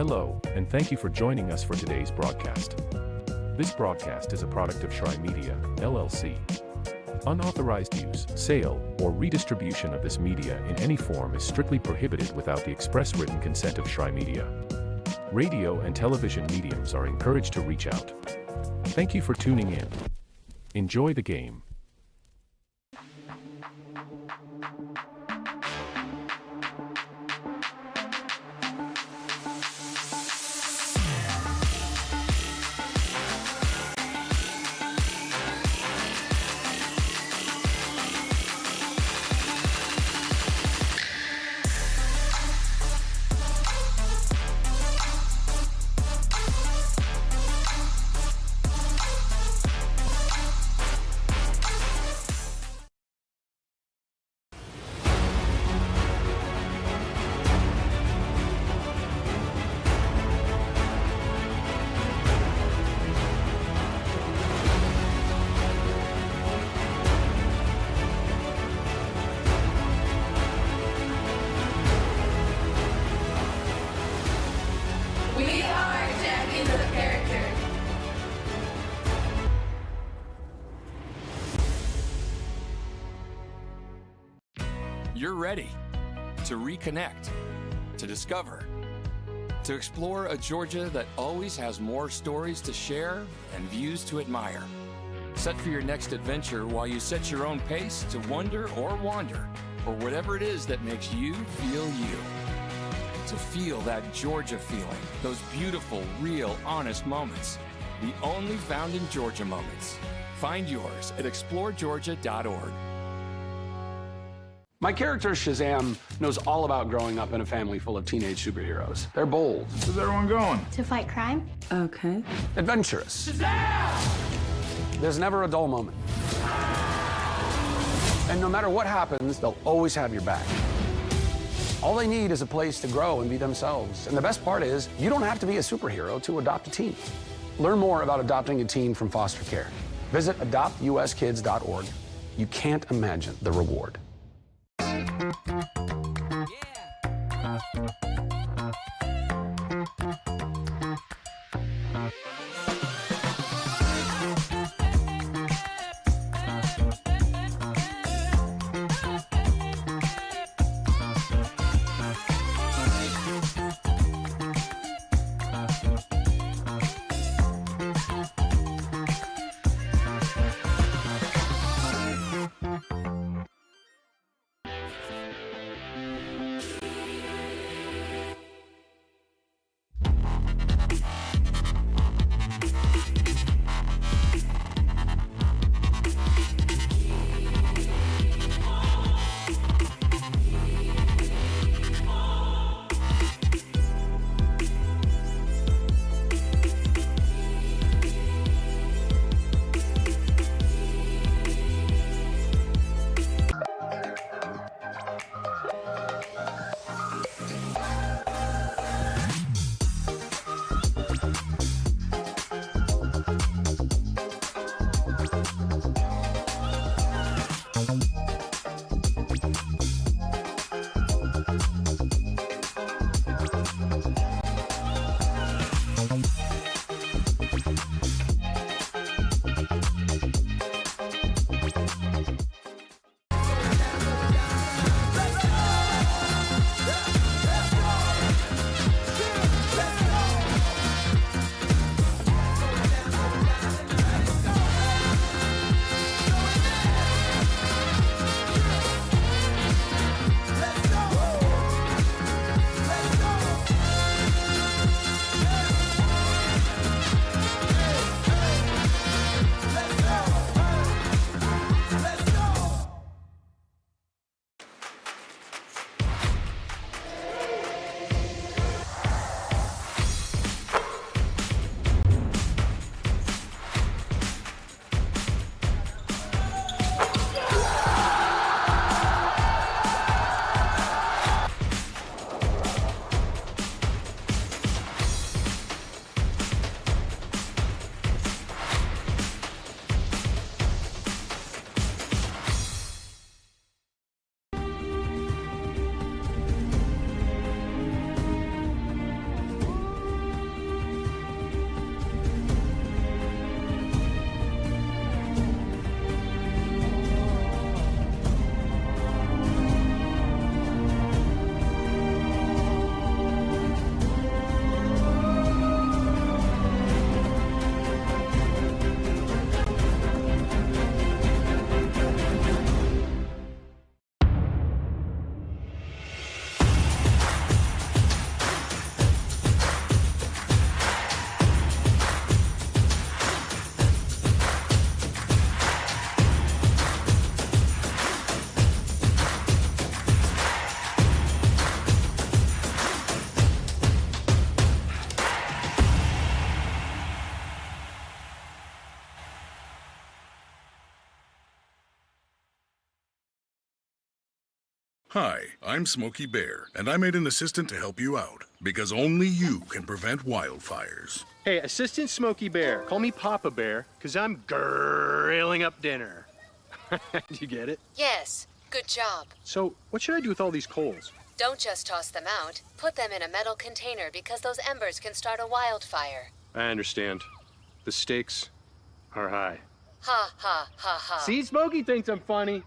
Hello, and thank you for joining us for today's broadcast. This broadcast is a product of Shry Media, LLC. Unauthorized use, sale, or redistribution of this media in any form is strictly prohibited without the express written consent of Shry Media. Radio and television mediums are encouraged to reach out. Thank you for tuning in. Enjoy the game. We are champions of character. You're ready to reconnect, to discover, to explore a Georgia that always has more stories to share and views to admire. Set for your next adventure while you set your own pace to wonder or wander, or whatever it is that makes you feel you. To feel that Georgia feeling, those beautiful, real, honest moments. The only found in Georgia moments. Find yours at exploregeorgia.org. My character, Shazam, knows all about growing up in a family full of teenage superheroes. They're bold. Where's everyone going? To fight crime? Okay. Adventurous. Shazam! There's never a dull moment. And no matter what happens, they'll always have your back. All they need is a place to grow and be themselves. And the best part is, you don't have to be a superhero to adopt a teen. Learn more about adopting a teen from foster care. Visit adoptuskids.org. You can't imagine the reward. Hi, I'm Smokey Bear, and I made an assistant to help you out, because only you can prevent wildfires. Hey, Assistant Smokey Bear, call me Papa Bear, because I'm grilling up dinner. You get it? Yes, good job. So, what should I do with all these coals? Don't just toss them out. Put them in a metal container because those embers can start a wildfire. I understand. The stakes are high. Ha, ha, ha, ha. See, Smokey thinks I'm funny.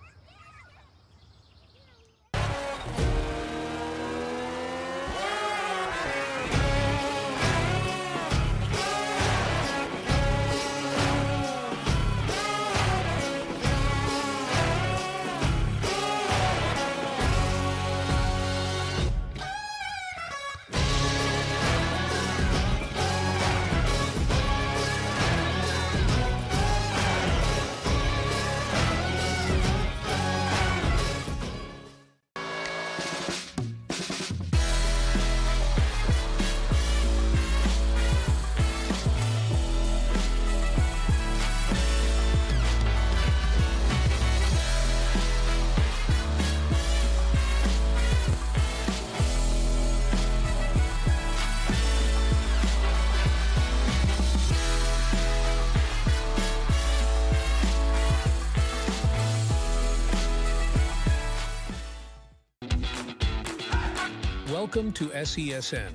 Welcome to SESN,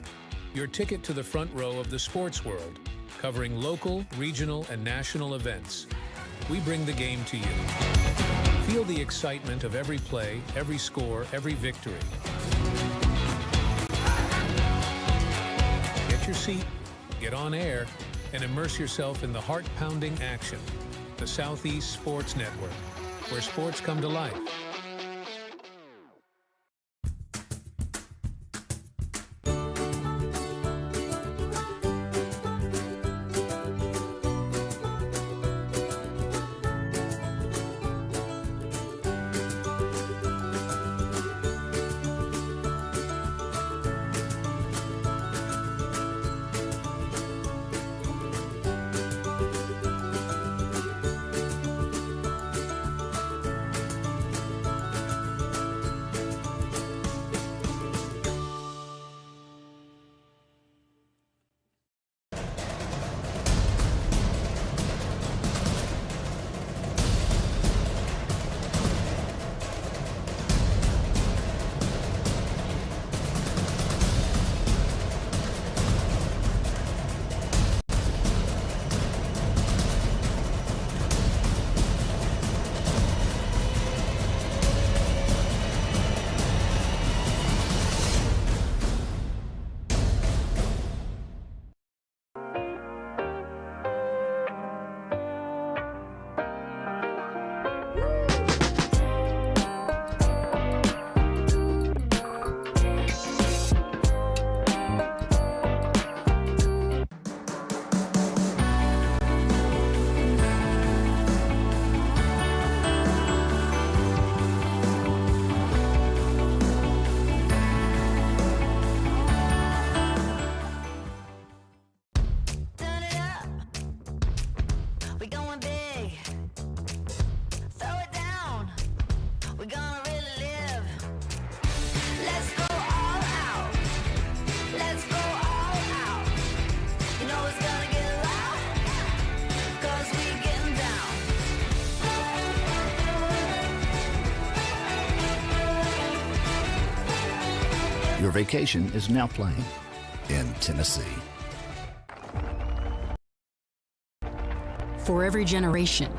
your ticket to the front row of the sports world, covering local, regional, and national events. We bring the game to you. Feel the excitement of every play, every score, every victory. Get your seat, get on air, and immerse yourself in the heart-pounding action. The Southeast Sports Network, where sports come to life. Your vacation is now playing in Tennessee. For every generation,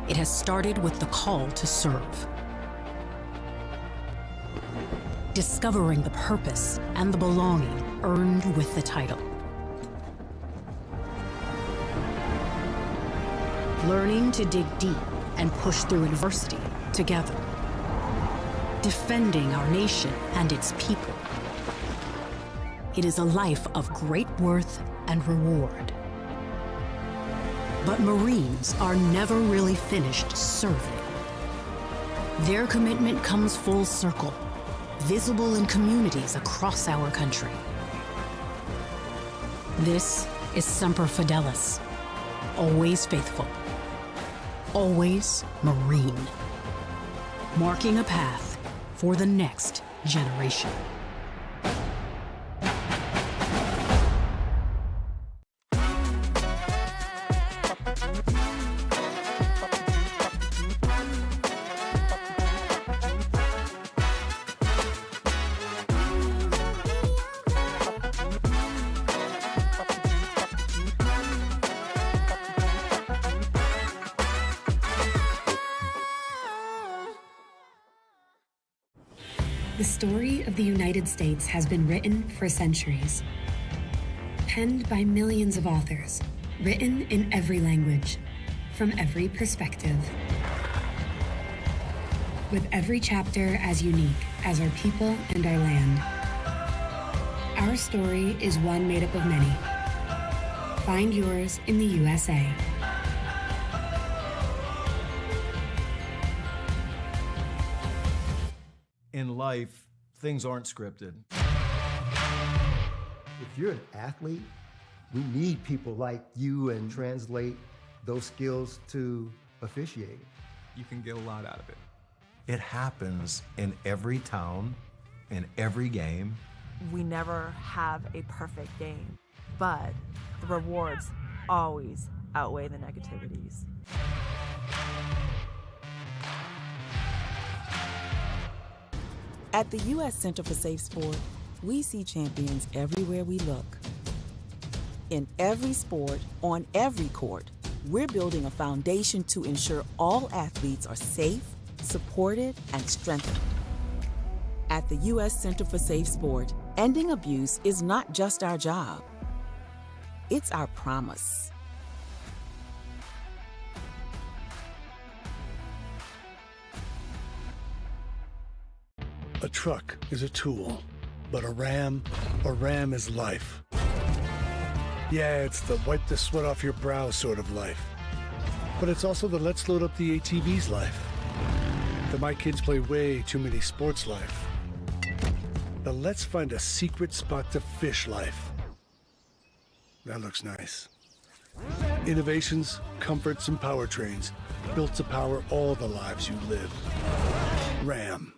it has started with the call to serve. Discovering the purpose and the belonging earned with the title. Learning to dig deep and push through adversity together. Defending our nation and its people. It is a life of great worth and reward. But Marines are never really finished serving. Their commitment comes full circle, visible in communities across our country. This is Semper Fidelis, always faithful, always Marine. Marking a path for the next generation. The story of the United States has been written for centuries. Penned by millions of authors, written in every language, from every perspective. With every chapter as unique as our people and our land. Our story is one made up of many. Find yours in the USA. In life, things aren't scripted. If you're an athlete, we need people like you and translate those skills to officiating. You can get a lot out of it. It happens in every town, in every game. We never have a perfect game, but the rewards always outweigh the negativities. At the U.S. Center for Safe Sport, we see champions everywhere we look. In every sport, on every court, we're building a foundation to ensure all athletes are safe, supported, and strengthened. At the U.S. Center for Safe Sport, ending abuse is not just our job. It's our promise. A truck is a tool, but a ram is life. Yeah, it's the wipe the sweat off your brow sort of life. But it's also the let's load up the ATV's life. The my kids play way too many sports life. The let's find a secret spot to fish life. That looks nice. Innovations, comforts, and powertrains built to power all the lives you live. Ram.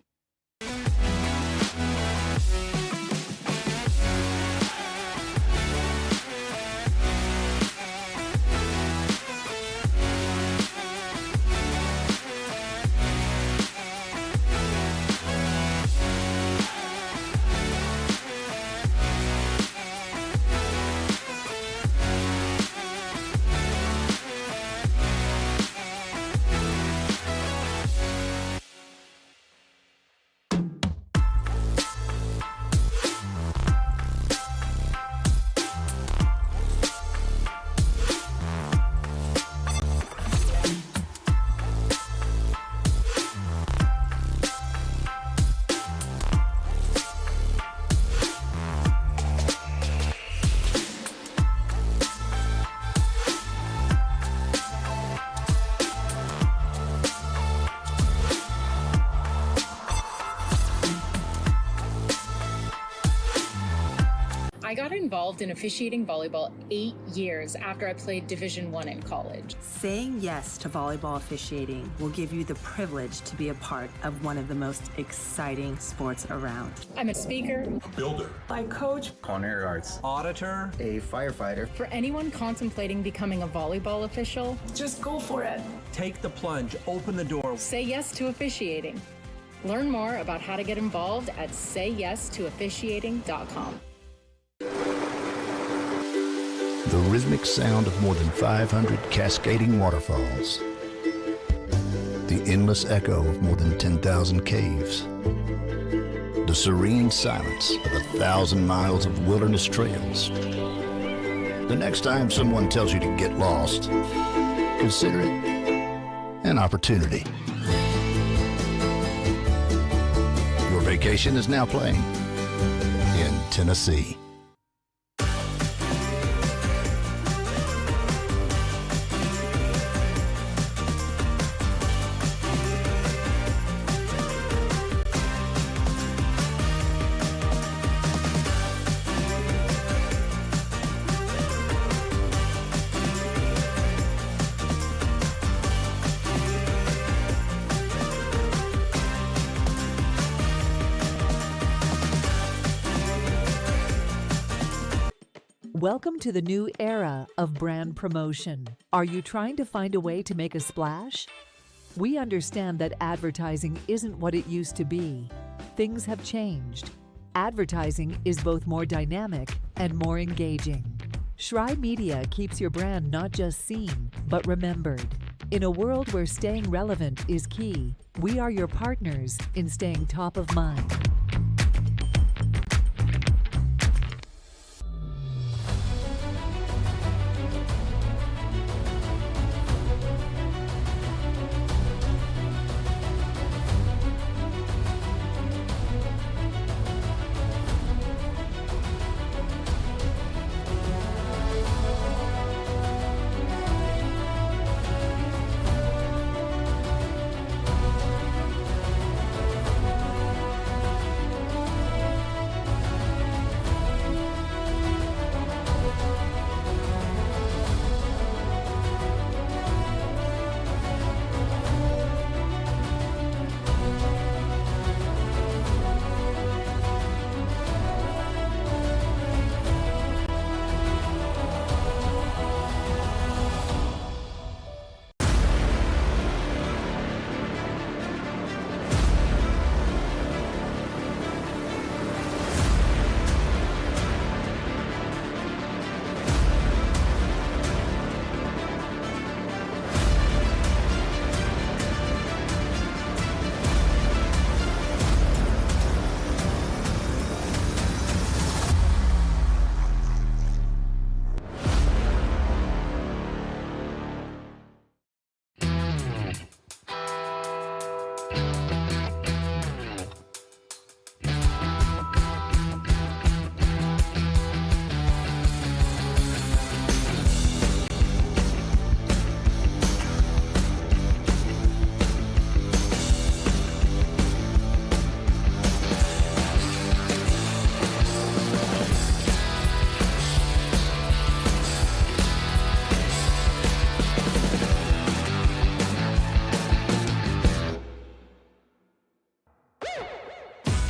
I got involved in officiating volleyball 8 years after I played Division I in college. Saying yes to volleyball officiating will give you the privilege to be a part of one of the most exciting sports around. I'm a speaker, a builder, I coach, culinary arts, auditor, a firefighter. For anyone contemplating becoming a volleyball official, just go for it. Take the plunge, open the door. Say yes to officiating. Learn more about how to get involved at sayyes2officiating.com. The rhythmic sound of more than 500 cascading waterfalls. The endless echo of more than 10,000 caves. The serene silence of 1,000 miles of wilderness trails. The next time someone tells you to get lost, consider it an opportunity. Your vacation is now playing in Tennessee. Welcome to the new era of brand promotion. Are you trying to find a way to make a splash? We understand that advertising isn't what it used to be. Things have changed. Advertising is both more dynamic and more engaging. Shry Media keeps your brand not just seen, but remembered. In a world where staying relevant is key, we are your partners in staying top of mind.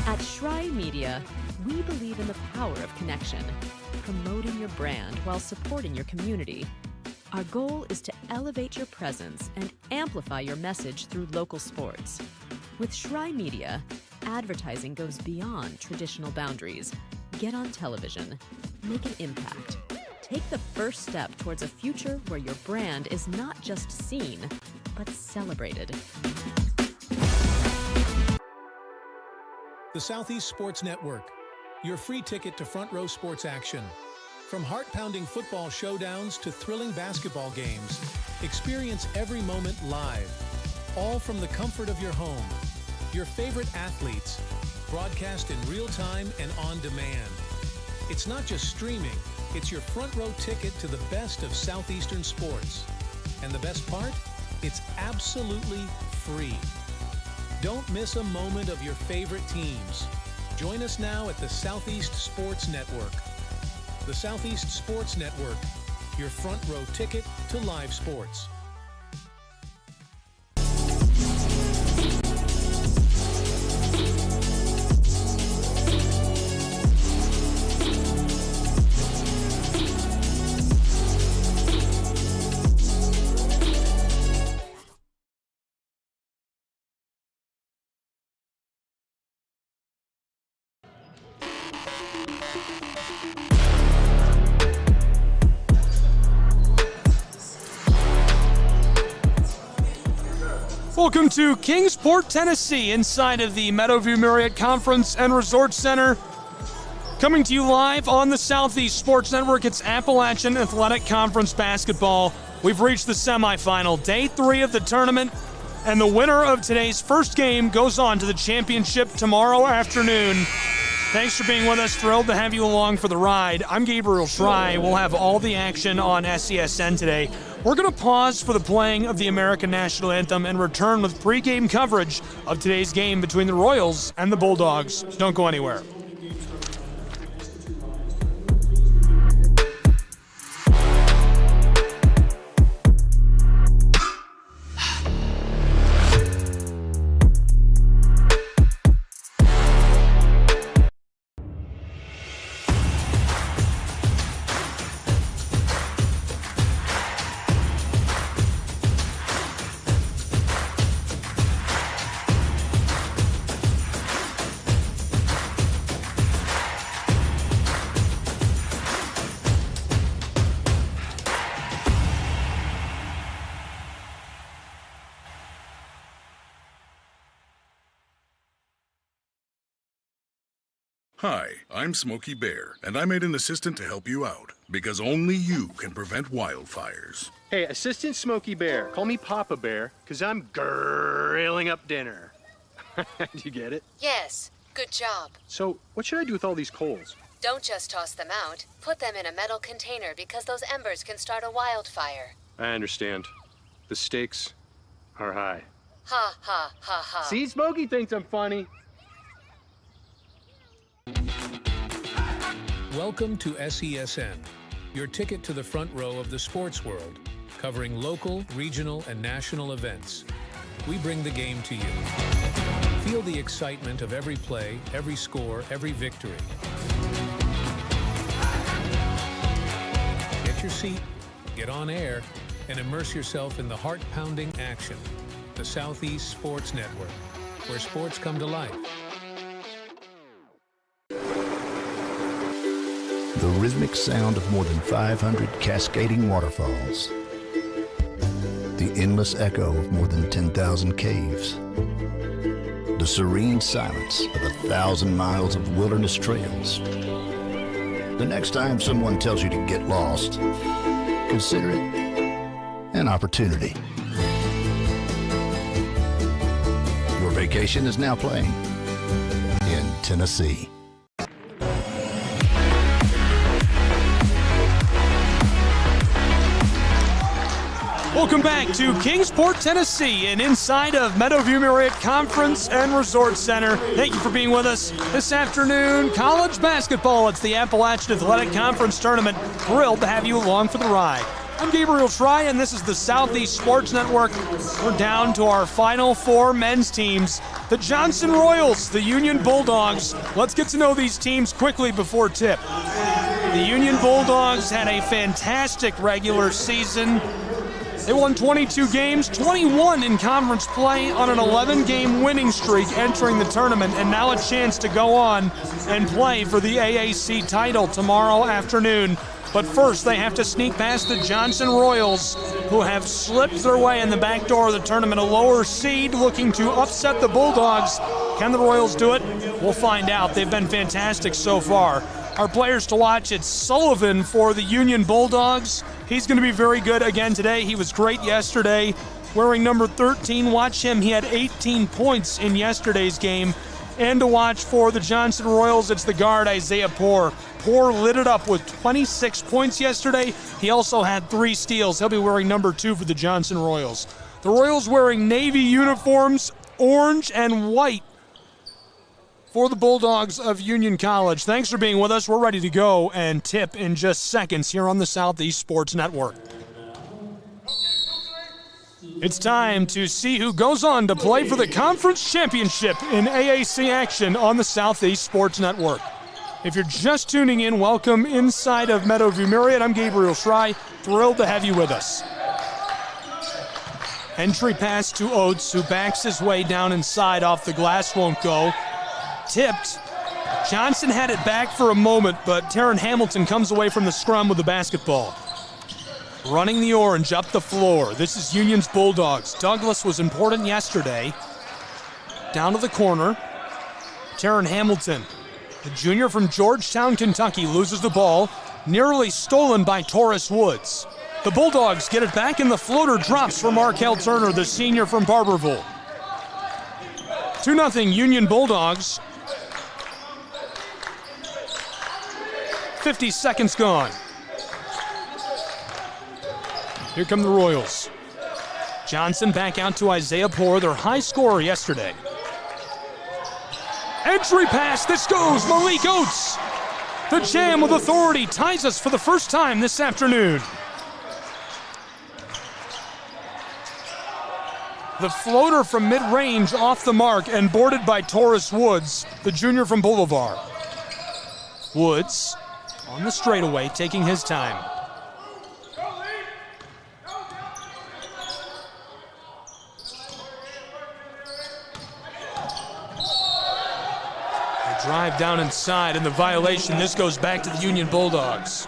At Shry Media, we believe in the power of connection, promoting your brand while supporting your community. Our goal is to elevate your presence and amplify your message through local sports. With Shry Media, advertising goes beyond traditional boundaries. Get on television, make an impact. Take the first step towards a future where your brand is not just seen, but celebrated. The Southeast Sports Network, your free ticket to front row sports action. From heart-pounding football showdowns to thrilling basketball games, experience every moment live, all from the comfort of your home. Your favorite athletes, broadcast in real time and on demand. It's not just streaming, it's your front row ticket to the best of Southeastern sports. And the best part? It's absolutely free. Don't miss a moment of your favorite teams. Join us now at the Southeast Sports Network. The Southeast Sports Network, your front row ticket to live sports. Welcome to Kingsport, Tennessee, inside of the Meadowview Marriott Conference and Resort Center. Coming to you live on the Southeast Sports Network, it's Appalachian Athletic Conference basketball. We've reached the semifinal, day 3 of the tournament, and the winner of today's first game goes on to the championship tomorrow afternoon. Thanks for being with us. Thrilled to have you along for the ride. I'm Gabriel Shry. We'll have all the action on SESN today. We're going to pause for the playing of the American National Anthem and return with pregame coverage of today's game between the Royals and the Bulldogs. Don't go anywhere. Hi, I'm Smokey Bear, and I made an assistant to help you out, because only you can prevent wildfires. Hey, Assistant Smokey Bear, call me Papa Bear, because I'm grilling up dinner. Do you get it? Yes, good job. So, what should I do with all these coals? Don't just toss them out. Put them in a metal container because those embers can start a wildfire. I understand. The stakes are high. Ha, ha, ha, ha. See, Smokey thinks I'm funny. Welcome to SESN, your ticket to the front row of the sports world, covering local, regional, and national events. We bring the game to you. Feel the excitement of every play, every score, every victory. Get your seat, get on air, and immerse yourself in the heart-pounding action. The Southeast Sports Network, where sports come to life. The rhythmic sound of more than 500 cascading waterfalls. The endless echo of more than 10,000 caves. The serene silence of 1,000 miles of wilderness trails. The next time someone tells you to get lost, consider it an opportunity. Your vacation is now playing in Tennessee. Welcome back to Kingsport, Tennessee, and inside of Meadowview Marriott Conference and Resort Center. Thank you for being with us this afternoon. College basketball, it's the Appalachian Athletic Conference Tournament. Thrilled to have you along for the ride. I'm Gabriel Fry, and this is the Southeast Sports Network. We're down to our final four men's teams. The Johnson Royals, the Union Bulldogs. Let's get to know these teams quickly before tip. The Union Bulldogs had a fantastic regular season. They won 22 games, 21 in conference play on an 11-game winning streak entering the tournament, and now a chance to go on and play for the AAC title tomorrow afternoon. But first, they have to sneak past the Johnson Royals, who have slipped their way in the back door of the tournament, a lower seed looking to upset the Bulldogs. Can the Royals do it? We'll find out. They've been fantastic so far. Our players to watch, it's Sullivan for the Union Bulldogs. He's going to be very good again today. He was great yesterday, wearing number 13. Watch him. He had 18 points in yesterday's game. And to watch for the Johnson Royals, it's the guard, Isaiah Poor. Poor lit it up with 26 points yesterday. He also had 3 steals. He'll be wearing number 2 for the Johnson Royals. The Royals wearing navy uniforms, orange and white, for the Bulldogs of Union College. Thanks for being with us. We're ready to go and tip in just seconds here on the Southeast Sports Network. It's time to see who goes on to play for the conference championship in AAC action on the Southeast Sports Network. If you're just tuning in, welcome inside of Meadowview Marriott. I'm Gabriel Fry. Thrilled to have you with us. Entry pass to Oates, who backs his way down inside off the glass, won't go. Tipped. Johnson had it back for a moment, but Taryn Hamilton comes away from the scrum with the basketball. Running the orange up the floor. This is Union's Bulldogs. Douglas was important yesterday. Down to the corner. Taryn Hamilton, the junior from Georgetown, Kentucky, loses the ball. Nearly stolen by Taurus Woods. The Bulldogs get it back, and the floater drops for Markel Turner, the senior from Barberville. 2-0 Union Bulldogs. 50 seconds gone. Here come the Royals. Johnson back out to Isaiah Poor, their high scorer yesterday. Entry pass, this goes, Malik Oates. The jam with authority ties us for the first time this afternoon. The floater from mid-range off the mark and boarded by Taurus Woods, the junior from Boulevard. Woods on the straightaway, taking his time. The drive down inside and the violation. This goes back to the Union Bulldogs.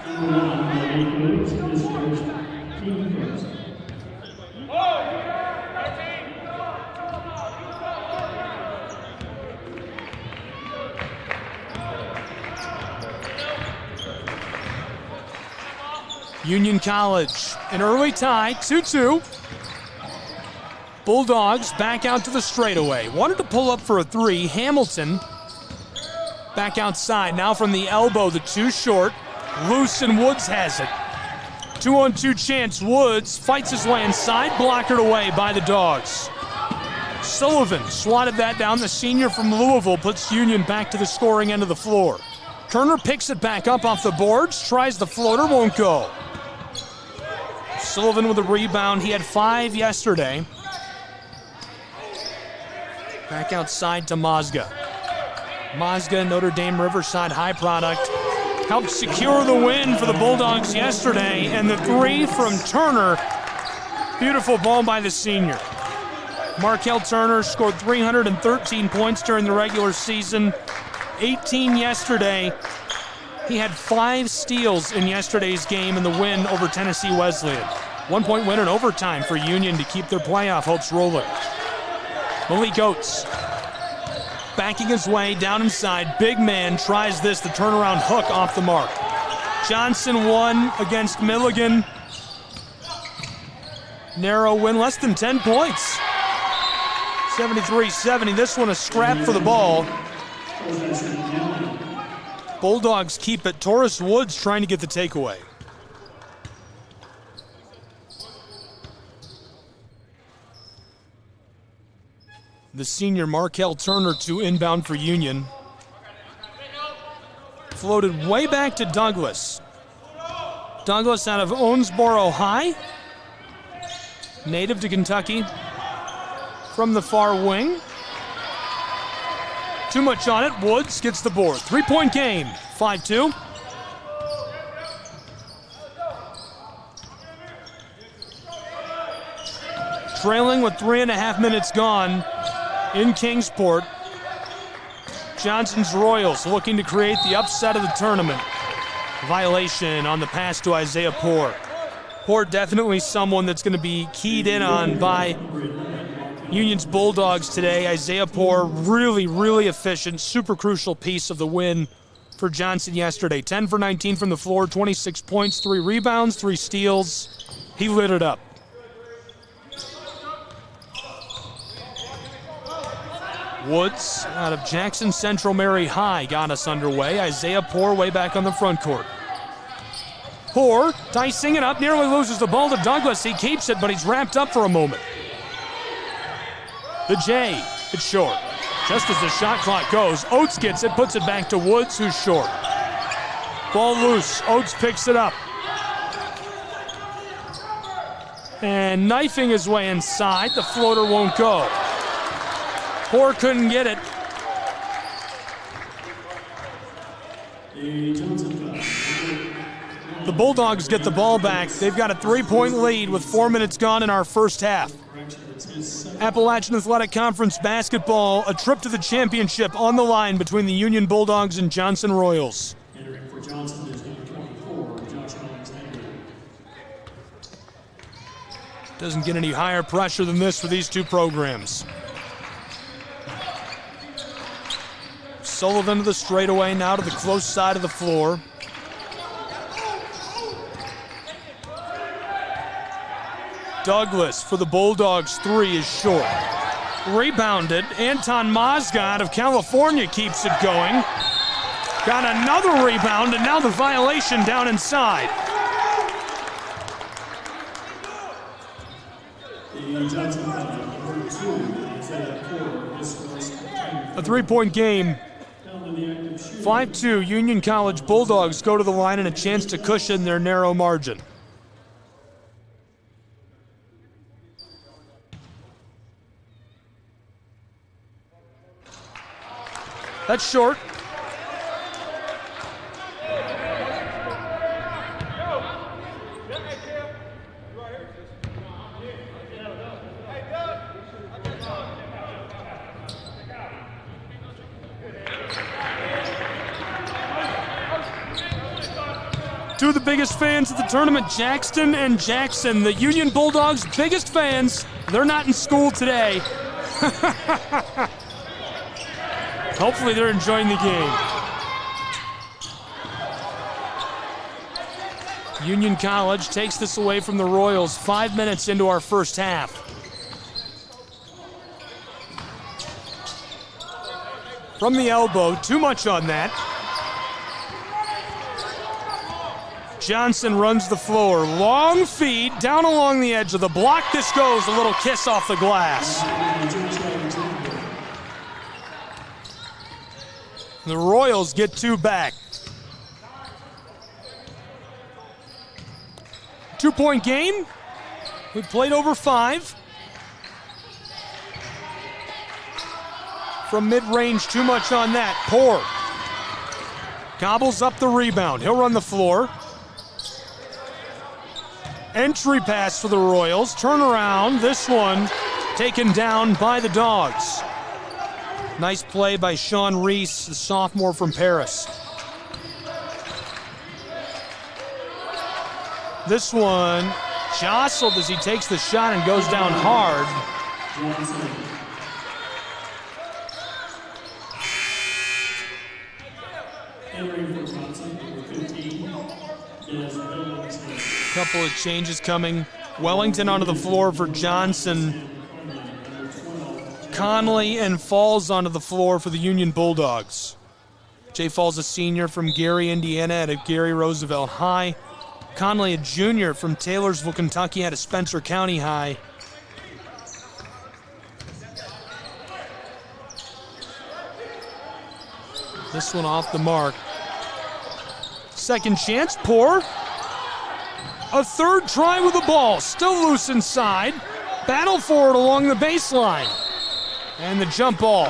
Union College, an early tie, 2-2. Bulldogs back out to the straightaway. Wanted to pull up for a three. Hamilton back outside. Now from the elbow, the two short. Loose and Woods has it. 2-on-2 chance. Woods fights his way inside, blockered away by the Dogs. Sullivan swatted that down. The senior from Louisville puts Union back to the scoring end of the floor. Turner picks it back up off the boards, tries the floater, won't go. Sullivan with a rebound. He had 5 yesterday. Back outside to Mazga. Mazga, Notre Dame Riverside High product, helped secure the win for the Bulldogs yesterday, and the three from Turner. Beautiful ball by the senior. Markel Turner scored 313 points during the regular season, 18 yesterday. He had 5 steals in yesterday's game in the win over Tennessee Wesleyan. 1-point win in overtime for Union to keep their playoff hopes rolling. Malik Oates backing his way down inside. Big man tries this, the turnaround hook off the mark. Johnson won against Milligan. Narrow win, less than 10 points. 73-70. This one a scrap for the ball. Bulldogs keep it. Taurus Woods trying to get the takeaway. The senior Markel Turner to inbound for Union. Floated way back to Douglas. Douglas out of Owensboro High. Native to Kentucky. From the far wing. Too much on it. Woods gets the board. 3-point game. 5-2. Trailing with 3.5 minutes gone in Kingsport. Johnson's Royals looking to create the upset of the tournament. Violation on the pass to Isaiah Poore. Poore definitely someone that's going to be keyed in on by Union's Bulldogs today. Isaiah Poore, really, really efficient, super crucial piece of the win for Johnson yesterday. 10 for 19 from the floor, 26 points, 3 rebounds, 3 steals. He lit it up. Woods out of Jackson Central Mary High got us underway. Isaiah Poore way back on the front court. Poore dicing it up, nearly loses the ball to Douglas. He keeps it, but he's wrapped up for a moment. The J, it's short. Just as the shot clock goes, Oates gets it, puts it back to Woods, who's short. Ball loose, Oates picks it up. And knifing his way inside, the floater won't go. Poore couldn't get it. The Bulldogs get the ball back. They've got a 3-point lead with 4 minutes gone in our first half. Appalachian Athletic Conference basketball, a trip to the championship on the line between the Union Bulldogs and Johnson Royals. Doesn't get any higher pressure than this for these two programs. Sullivan to the straightaway, now to the close side of the floor. Douglas for the Bulldogs, 3 is short. Rebounded, Anton Mazga out of California keeps it going. Got another rebound, and now the violation down inside. A 3-point game. 5-2, Union College Bulldogs go to the line and a chance to cushion their narrow margin. That's short. Two of the biggest fans of the tournament, Jackson and Jackson, the Union Bulldogs' biggest fans. They're not in school today. Hopefully they're enjoying the game. Union College takes this away from the Royals 5 minutes into our first half. From the elbow, too much on that. Johnson runs the floor. Long feed down along the edge of the block. This goes, a little kiss off the glass. The Royals get 2 back. 2-point game. We've played over 5. From mid-range, too much on that. Poor. Gobbles up the rebound. He'll run the floor. Entry pass for the Royals. Turn around. This one taken down by the Dogs. Nice play by Sean Reese, the sophomore from Paris. This one jostled as he takes the shot and goes down hard. Couple of changes coming. Wellington onto the floor for Johnson. Conley and Falls onto the floor for the Union Bulldogs. Jay Falls, a senior from Gary, Indiana at Gary Roosevelt High. Conley, a junior from Taylorsville, Kentucky at Spencer County High. This one off the mark. Second chance, Poor. A third try with the ball, still loose inside. Battle for it along the baseline. And the jump ball.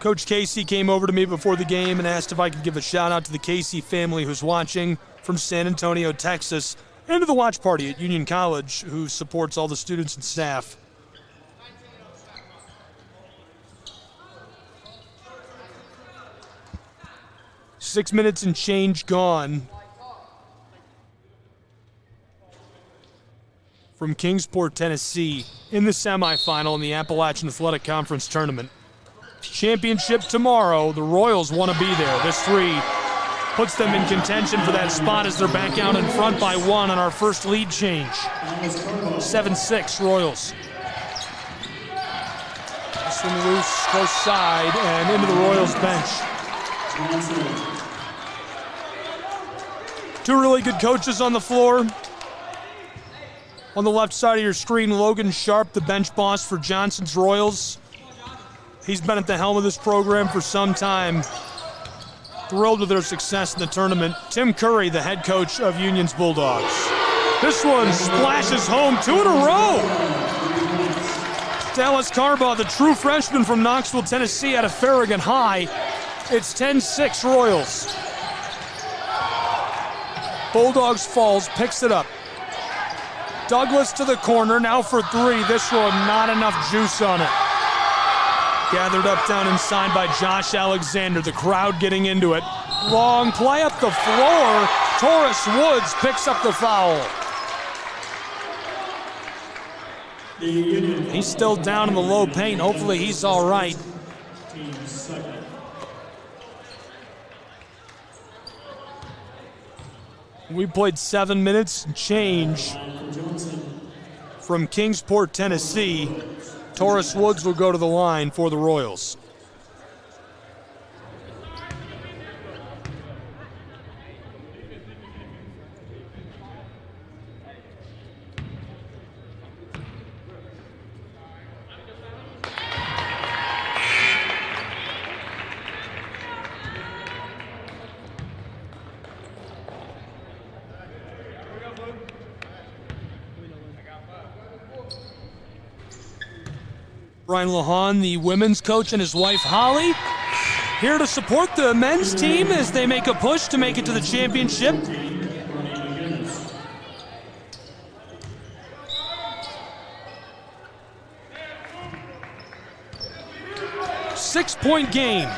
Coach Casey came over to me before the game and asked if I could give a shout out to the Casey family who's watching from San Antonio, Texas, and to the watch party at Union College who supports all the students and staff. Six minutes and change gone from Kingsport, Tennessee in the semifinal in the Appalachian Athletic Conference Tournament. Championship tomorrow. The Royals want to be there. This 3 puts them in contention for that spot as they're back out in front by 1 on our first lead change. 7-6 Royals. This one loose, close side, and into the Royals bench. 2 really good coaches on the floor. On the left side of your screen, Logan Sharp, the bench boss for Johnson's Royals. He's been at the helm of this program for some time. Thrilled with their success in the tournament. Tim Curry, the head coach of Union's Bulldogs. This one splashes home 2 in a row. Dallas Carbaugh, the true freshman from Knoxville, Tennessee, out of Farragut High. It's 10-6 Royals. Bulldogs falls, picks it up. Douglas to the corner, now for 3. This one, not enough juice on it. Gathered up down inside by Josh Alexander, the crowd getting into it. Long play up the floor. Taurus Woods picks up the foul. He's still down in the low paint. Hopefully he's all right. We played 7 minutes and change from Kingsport, Tennessee. Taurus Woods will go to the line for the Royals. Brian Lahan, the women's coach, and his wife Holly, here to support the men's team as they make a push to make it to the championship. Six-point game.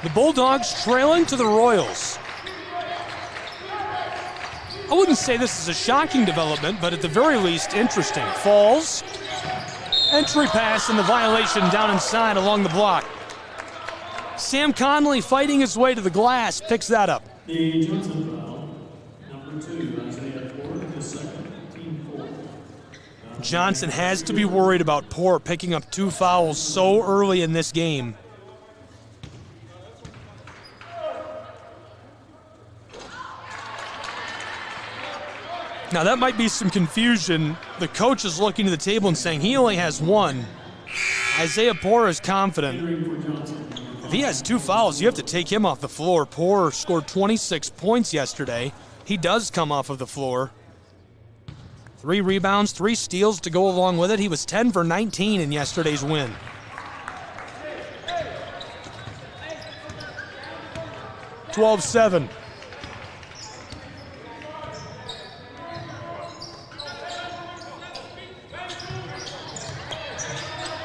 The Bulldogs trailing to the Royals. I wouldn't say this is a shocking development, but at the very least, interesting. Falls, Entry pass and the violation down inside along the block. Sam Conley fighting his way to the glass, picks that up. The Johnson foul, number 2, Isaiah Ford, the second, team 4. Johnson has to be worried about Poor picking up 2 fouls so early in this game. Now that might be some confusion. The coach is looking to the table and saying he only has 1. Isaiah Poor is confident. If he has 2 fouls, you have to take him off the floor. Poor scored 26 points yesterday. He does come off of the floor. 3 rebounds, 3 steals to go along with it. He was 10 for 19 in yesterday's win. (12-7).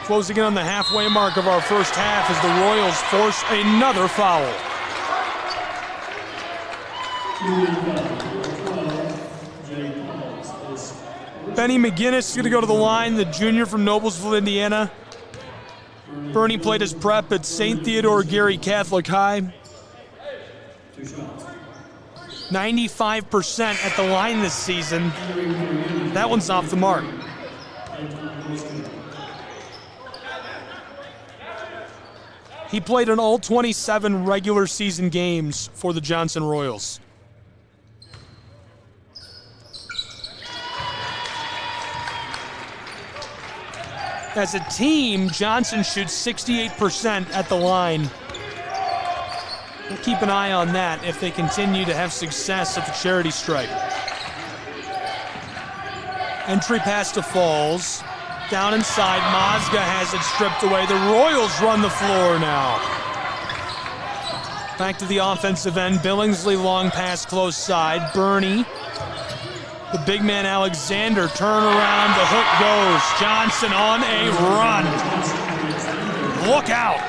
Closing in on the halfway mark of our first half as the Royals force another foul. Benny McGinnis is going to go to the line, the junior from Noblesville, Indiana. Bernie played his prep at St. Theodore Gary Catholic High. 95% at the line this season. That one's off the mark. He played in all 27 regular season games for the Johnson Royals. As a team, Johnson shoots 68% at the line. We'll keep an eye on that if they continue to have success at the charity stripe. Entry pass to Falls. Down inside, Mazga has it stripped away. The Royals run the floor now. Back to the offensive end. Billingsley long pass close side. Bernie. The big man Alexander turn around. The hook goes. Johnson on a run. Look out.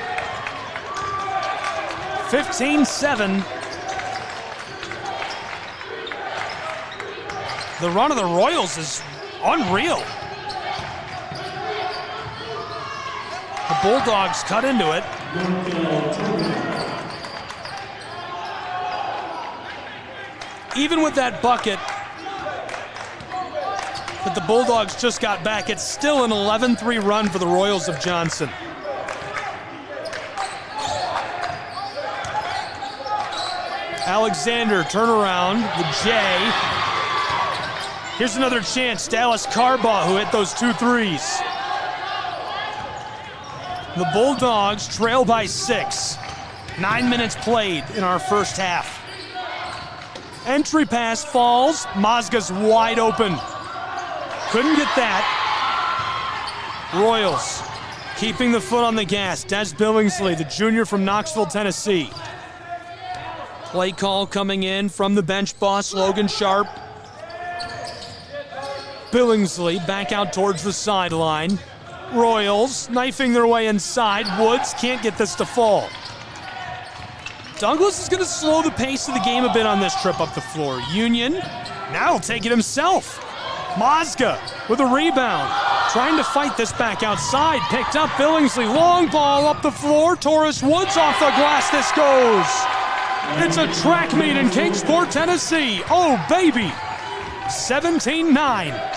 15-7. The run of the Royals is unreal. The Bulldogs cut into it. Even with that bucket that the Bulldogs just got back, it's still an 11-3 run for the Royals of Johnson. Alexander, turnaround, the J. Here's another chance, Dallas Carbaugh, who hit those 2 threes. The Bulldogs trail by 6. 9 minutes played in our first half. Entry pass Falls. Mazga's wide open. Couldn't get that. Royals keeping the foot on the gas. Des Billingsley, the junior from Knoxville, Tennessee. Play call coming in from the bench boss, Logan Sharp. Billingsley back out towards the sideline. Royals knifing their way inside. Woods can't get this to fall. Douglas is going to slow the pace of the game a bit on this trip up the floor. Union now will take it himself. Mazga with a rebound. Trying to fight this back outside. Picked up Billingsley. Long ball up the floor. Taurus Woods off the glass. This goes. It's a track meet in Kingsport, Tennessee. Oh, baby. 17-9.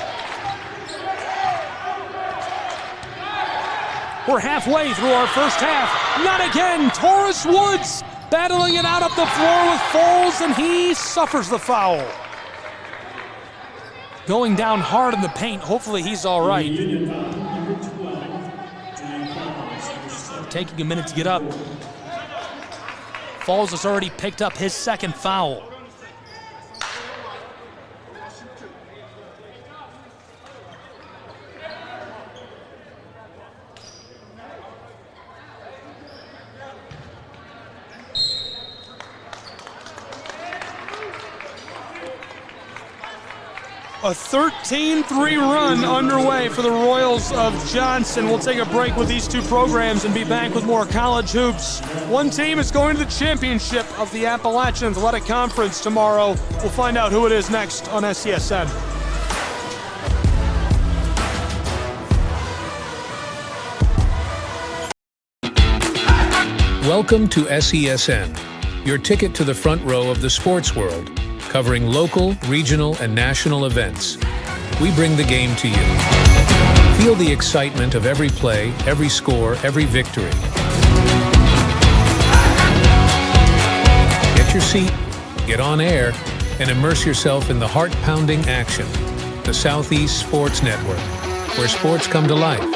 We're halfway through our first half. Not again. Taurus Woods battling it out up the floor with Foles, and he suffers the foul. Going down hard in the paint. Hopefully he's all right. Taking a minute to get up. Foles has already picked up his second foul. A 13-3 run underway for the Royals of Johnson. We'll take a break with these 2 programs and be back with more college hoops. One team is going to the championship of the Appalachian Athletic Conference tomorrow. We'll find out who it is next on SCSN. Welcome to SESN, your ticket to the front row of the sports world, covering local, regional, and national events. We bring the game to you. Feel the excitement of every play, every score, every victory. Get your seat, get on air, and immerse yourself in the heart-pounding action. The Southeast Sports Network, where sports come to life.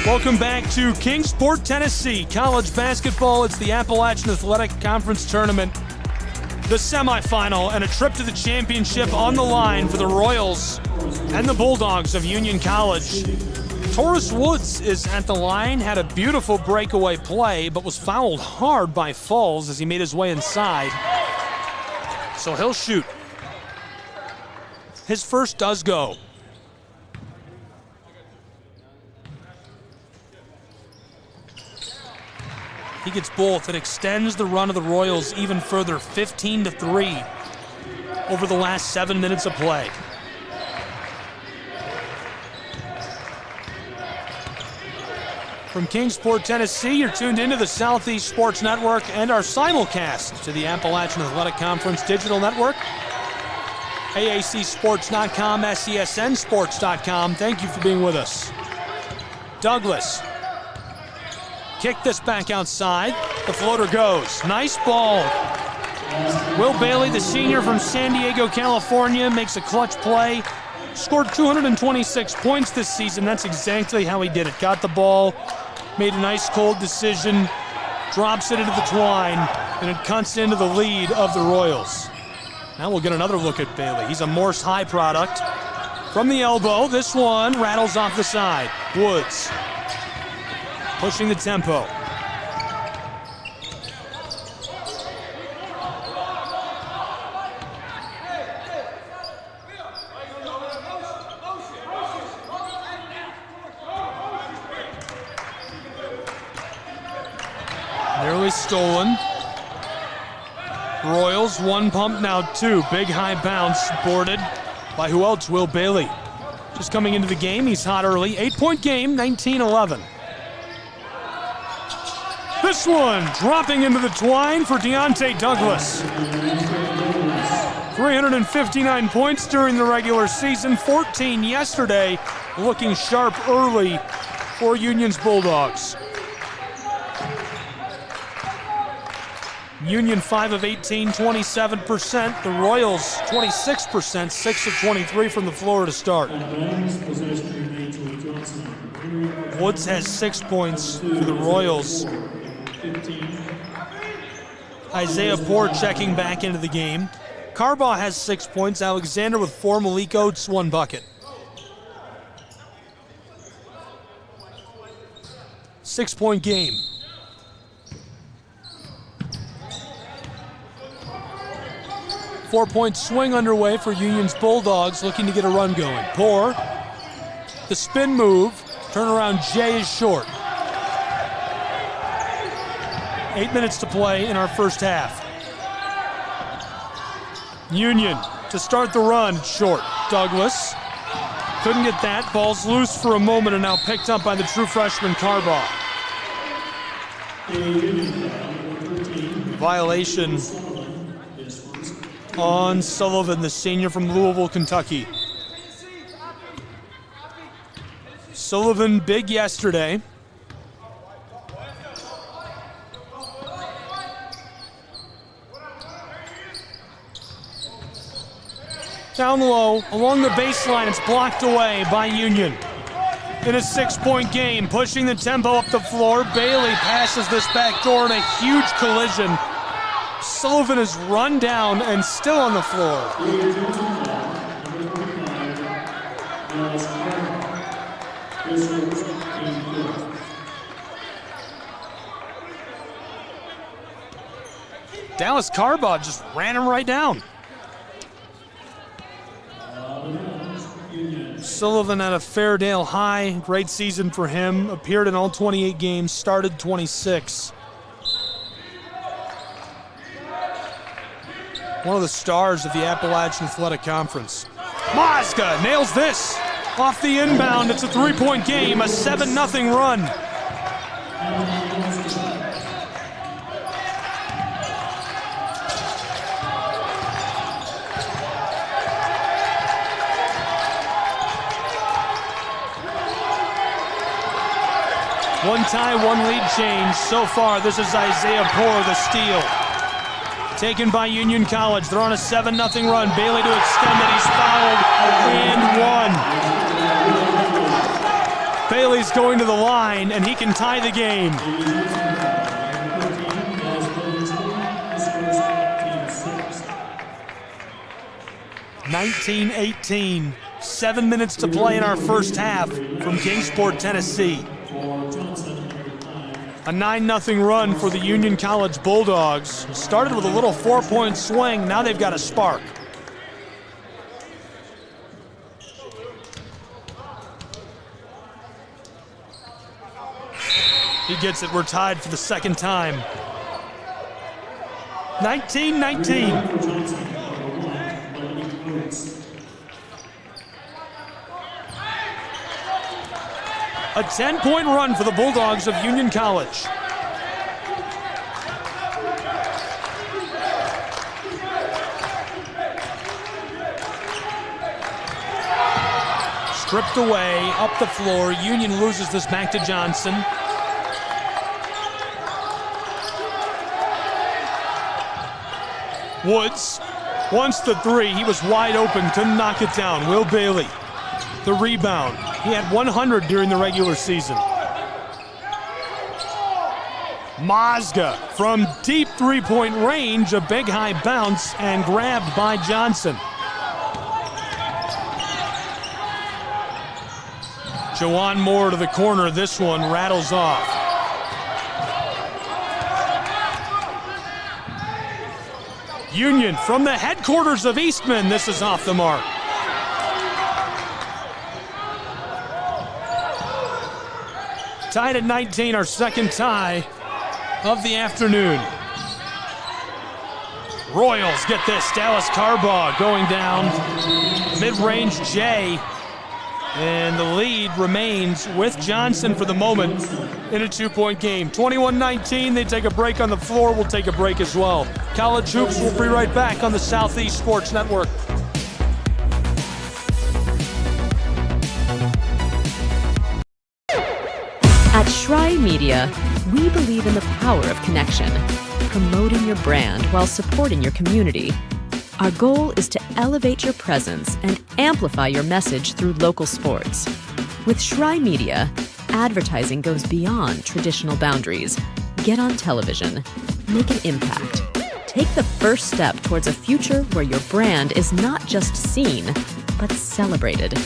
Welcome back to Kingsport, Tennessee. College basketball, it's the Appalachian Athletic Conference Tournament. The semifinal and a trip to the championship on the line for the Royals and the Bulldogs of Union College. Taurus Woods is at the line, had a beautiful breakaway play, but was fouled hard by Falls as he made his way inside. So he'll shoot. His first does go. He gets both. It extends the run of the Royals even further, 15-3 over the last 7 minutes of play. From Kingsport, Tennessee, you're tuned into the Southeast Sports Network and our simulcast to the Appalachian Athletic Conference Digital Network. AACsports.com, SESNsports.com. Thank you for being with us. Douglas. Kick this back outside. The floater goes. Nice ball. Will Bailey, the senior from San Diego, California, makes a clutch play. Scored 226 points this season. That's exactly how he did it. Got the ball, made a nice cold decision, drops it into the twine, and it cuts into the lead of the Royals. Now we'll get another look at Bailey. He's a Morse High product. From the elbow, this one rattles off the side. Woods. Pushing the tempo. Nearly stolen. Royals, one pump, now two. Big high bounce, boarded by who else? Will Bailey. Just coming into the game, he's hot early. 8-point game, 19-11. This one dropping into the twine for Deontay Douglas. 359 points during the regular season, 14 yesterday, looking sharp early for Union's Bulldogs. Union 5 of 18, 27%. The Royals 26%, 6 of 23 from the floor to start. Woods has 6 points for the Royals. Isaiah Poor checking back into the game. Carbaugh has 6 points. Alexander with 4. Malik Oates 1 bucket. 6-point game. Four-point swing underway for Union's Bulldogs, looking to get a run going. Poor, the spin move, turnaround J is short. 8 minutes to play in our first half. Union to start the run, short. Douglas couldn't get that. Ball's loose for a moment and now picked up by the true freshman Carbaugh. Violation on Sullivan, the senior from Louisville, Kentucky. Sullivan big yesterday. Down low, along the baseline, it's blocked away by Union. In a 6-point game, pushing the tempo up the floor, Bailey passes this back door in a huge collision. Sullivan is run down and still on the floor. Dallas Carbaugh just ran him right down. Sullivan out of Fairdale High. Great season for him. Appeared in all 28 games, started 26. One of the stars of the Appalachian Athletic Conference. Mazga nails this. Off the inbound, it's a three-point game, a 7-0 run. One tie, one lead change. So far, this is Isaiah Poor, the steal. Taken by Union College. They're on a 7-0 run. Bailey to extend it. He's fouled and one. Bailey's going to the line, and he can tie the game. 19-18. 7 minutes to play in our first half from Kingsport, Tennessee. A 9-0 run for the Union College Bulldogs. Started with a little 4-point swing. Now they've got a spark. He gets it. We're tied for the second time. 19-19. A 10-point run for the Bulldogs of Union College. Stripped away, up the floor. Union loses this back to Johnson. Woods wants the three. He was wide open, couldn't knock it down. Will Bailey, the rebound. He had 100 during the regular season. Mazga from deep three-point range, a big high bounce, and grabbed by Johnson. Jawan Moore to the corner. This one rattles off. Union from the headquarters of Eastman. This is off the mark. Tied at 19, our second tie of the afternoon. Royals get this. Dallas Carbaugh going down. Mid-range J. And the lead remains with Johnson for the moment in a 2-point game. 21-19, they take a break on the floor. We'll take a break as well. College Hoops will be right back on the Southeast Sports Network. At Schrei Media, we believe in the power of connection, promoting your brand while supporting your community. Our goal is to elevate your presence and amplify your message through local sports. With Schrei Media, advertising goes beyond traditional boundaries. Get on television, make an impact. Take the first step towards a future where your brand is not just seen, but celebrated.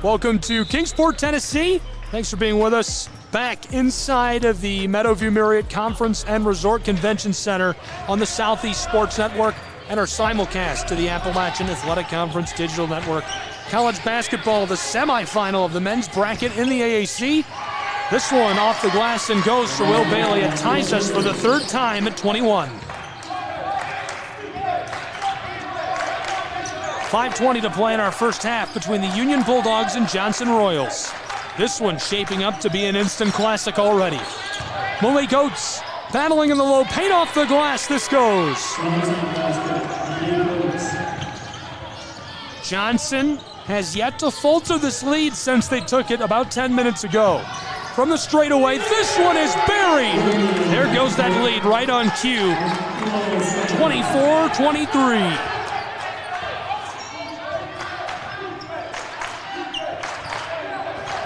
Welcome to Kingsport, Tennessee. Thanks for being with us. Back inside of the Meadowview Marriott Conference and Resort Convention Center on the Southeast Sports Network and our simulcast to the Appalachian Athletic Conference Digital Network. College basketball, the semifinal of the men's bracket in the AAC. This one off the glass and goes for Will Bailey. It ties us for the third time at 21. 5:20 to play in our first half between the Union Bulldogs and Johnson Royals. This one shaping up to be an instant classic already. Malik Oates battling in the low paint off the glass. This goes. Johnson has yet to falter this lead since they took it about 10 minutes ago. From the straightaway, this one is buried. There goes that lead right on cue. 24-23.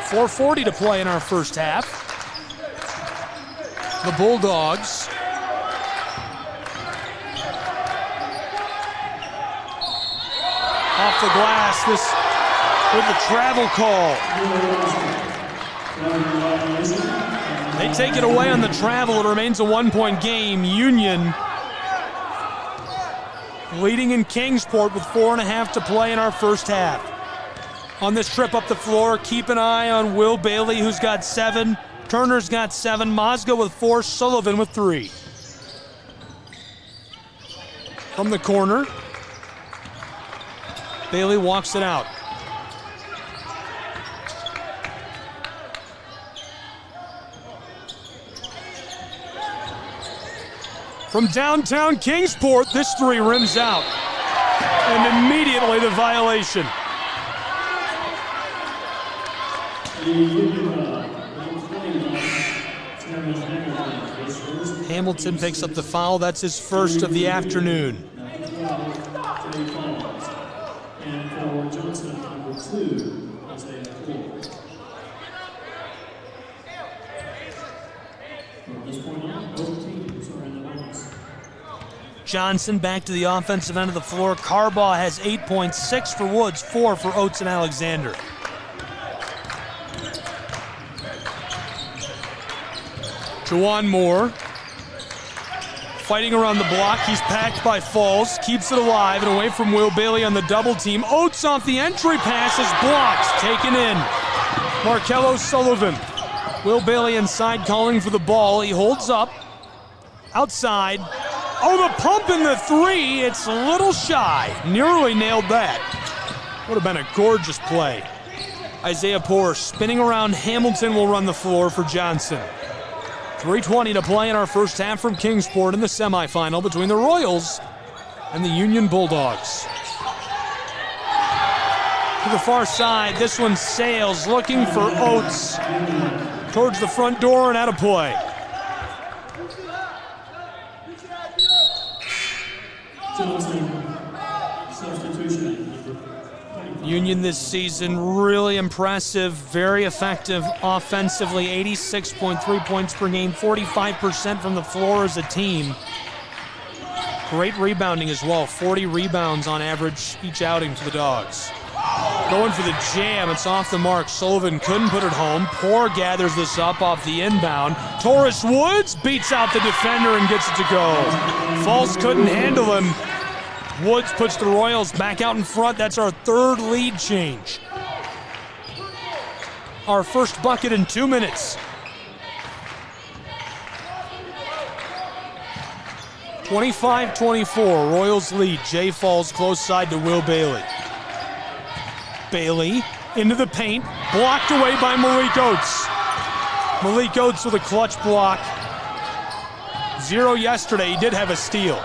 4:40 to play in our first half. The Bulldogs off the glass, this with the travel call. They take it away on the travel. It remains a 1-point game. Union leading in Kingsport with 4.5 to play in our first half. On this trip up the floor, keep an eye on Will Bailey, who's got 7. Turner's got 7. Mozga with 4. Sullivan with 3. From the corner, Bailey walks it out. From downtown Kingsport, this 3 rims out. And immediately the violation. Hamilton picks up the foul. That's his first of the afternoon. And for Johnson, number 2, Isaiah Ford. From this point on, both teams are in the bonus. Johnson back to the offensive end of the floor. Carbaugh has 8 points, 6 for Woods, 4 for Oates and Alexander. Juwan Moore fighting around the block. He's packed by Falls, keeps it alive and away from Will Bailey on the double team. Oates off the entry pass is blocked, taken in. Markello Sullivan. Will Bailey inside calling for the ball. He holds up. Outside. Oh, the pump in the 3. It's a little shy. Nearly nailed that. Would have been a gorgeous play. Isaiah Poor spinning around. Hamilton will run the floor for Johnson. 3:20 to play in our first half from Kingsport in the semifinal between the Royals and the Union Bulldogs. To the far side, this one sails, looking for Oates. Towards the front door and out of play. Substitution. Union this season, really impressive, very effective offensively, 86.3 points per game, 45% from the floor as a team. Great rebounding as well, 40 rebounds on average each outing for the Dogs. Going for the jam, it's off the mark. Sullivan couldn't put it home. Poor gathers this up off the inbound. Taurus Woods beats out the defender and gets it to go. Falls couldn't handle him. Woods puts the Royals back out in front. That's our 3rd lead change. Our first bucket in 2 minutes. 25-24, Royals lead. Jay Falls close side to Will Bailey. Bailey into the paint, blocked away by Malik Oates. Malik Oates with a clutch block. 0 yesterday, he did have a steal.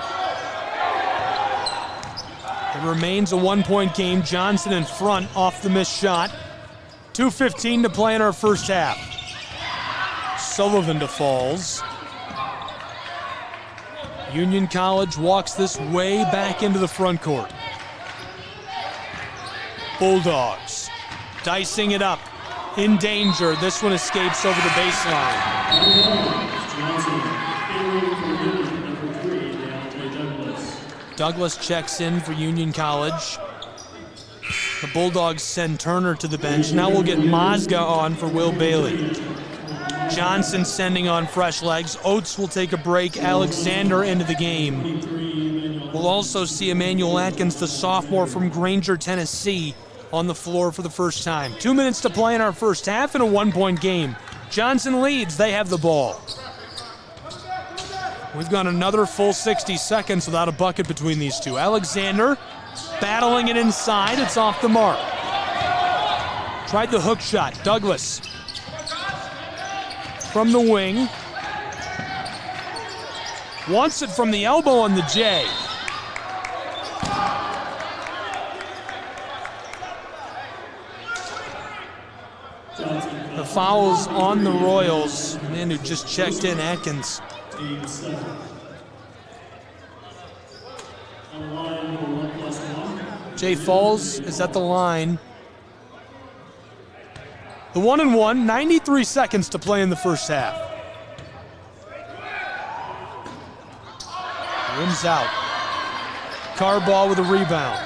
It remains a 1-point game. Johnson in front off the missed shot. 2:15 to play in our first half. Sullivan to Falls. Union College walks this way back into the front court. Bulldogs dicing it up. In danger. This one escapes over the baseline. Douglas checks in for Union College. The Bulldogs send Turner to the bench. Now we'll get Mozga on for Will Bailey. Johnson sending on fresh legs. Oates will take a break. Alexander into the game. We'll also see Emmanuel Atkins, the sophomore from Granger, Tennessee, on the floor for the first time. 2 minutes to play in our first half in a 1-point game. Johnson leads. They have the ball. We've got another full 60 seconds without a bucket between these two. Alexander battling it inside. It's off the mark. Tried the hook shot. Douglas from the wing. Wants it from the elbow on the J. The foul's on the Royals. The man who just checked in, Atkins. Jay Falls is at the line. The 1-and-1, 93 seconds to play in the first half. Rims out. Carbaugh with a rebound.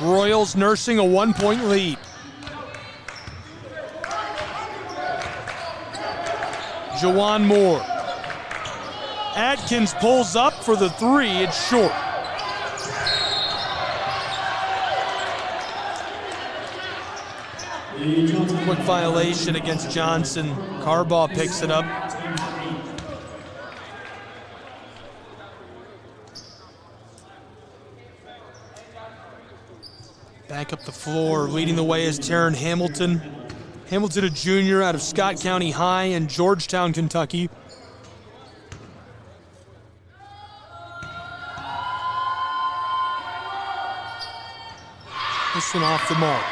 Royals nursing a 1-point lead. Juwan Moore. Atkins pulls up for the 3. It's short. Quick violation against Johnson. Carbaugh picks it up. Back up the floor, leading the way is Taryn Hamilton. Hamilton, a junior out of Scott County High in Georgetown, Kentucky. This one off the mark.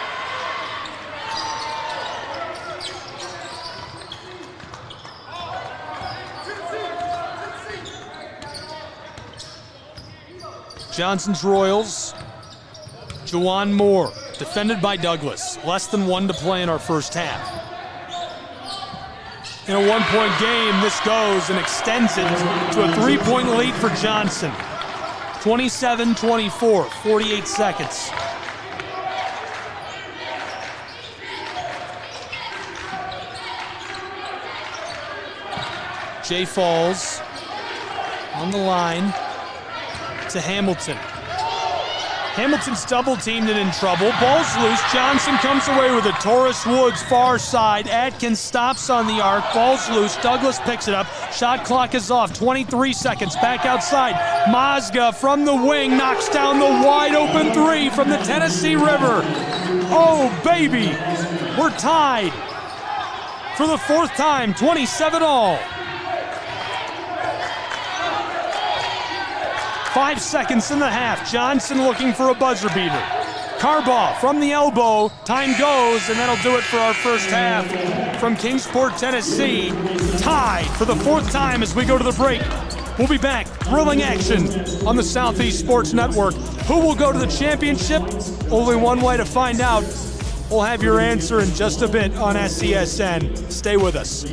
Johnson's Royals. Jawan Moore, defended by Douglas. Less than 1 to play in our first half. In a one-point game, this goes and extends it to a 3-point lead for Johnson. 27-24, 48 seconds. Jay Falls on the line to Hamilton. Hamilton's double teamed and in trouble. Ball's loose. Johnson comes away with it. Taurus Woods far side. Atkins stops on the arc. Ball's loose. Douglas picks it up. Shot clock is off. 23 seconds. Back outside. Mazga from the wing knocks down the wide open three from the Tennessee River. Oh, baby. We're tied for the fourth time. 27-all. 5 seconds in the half. Johnson looking for a buzzer beater. Carbaugh from the elbow. Time goes, and that'll do it for our first half from Kingsport, Tennessee. Tied for the fourth time as we go to the break. We'll be back. Thrilling action on the Southeast Sports Network. Who will go to the championship? Only one way to find out. We'll have your answer in just a bit on SESN. Stay with us.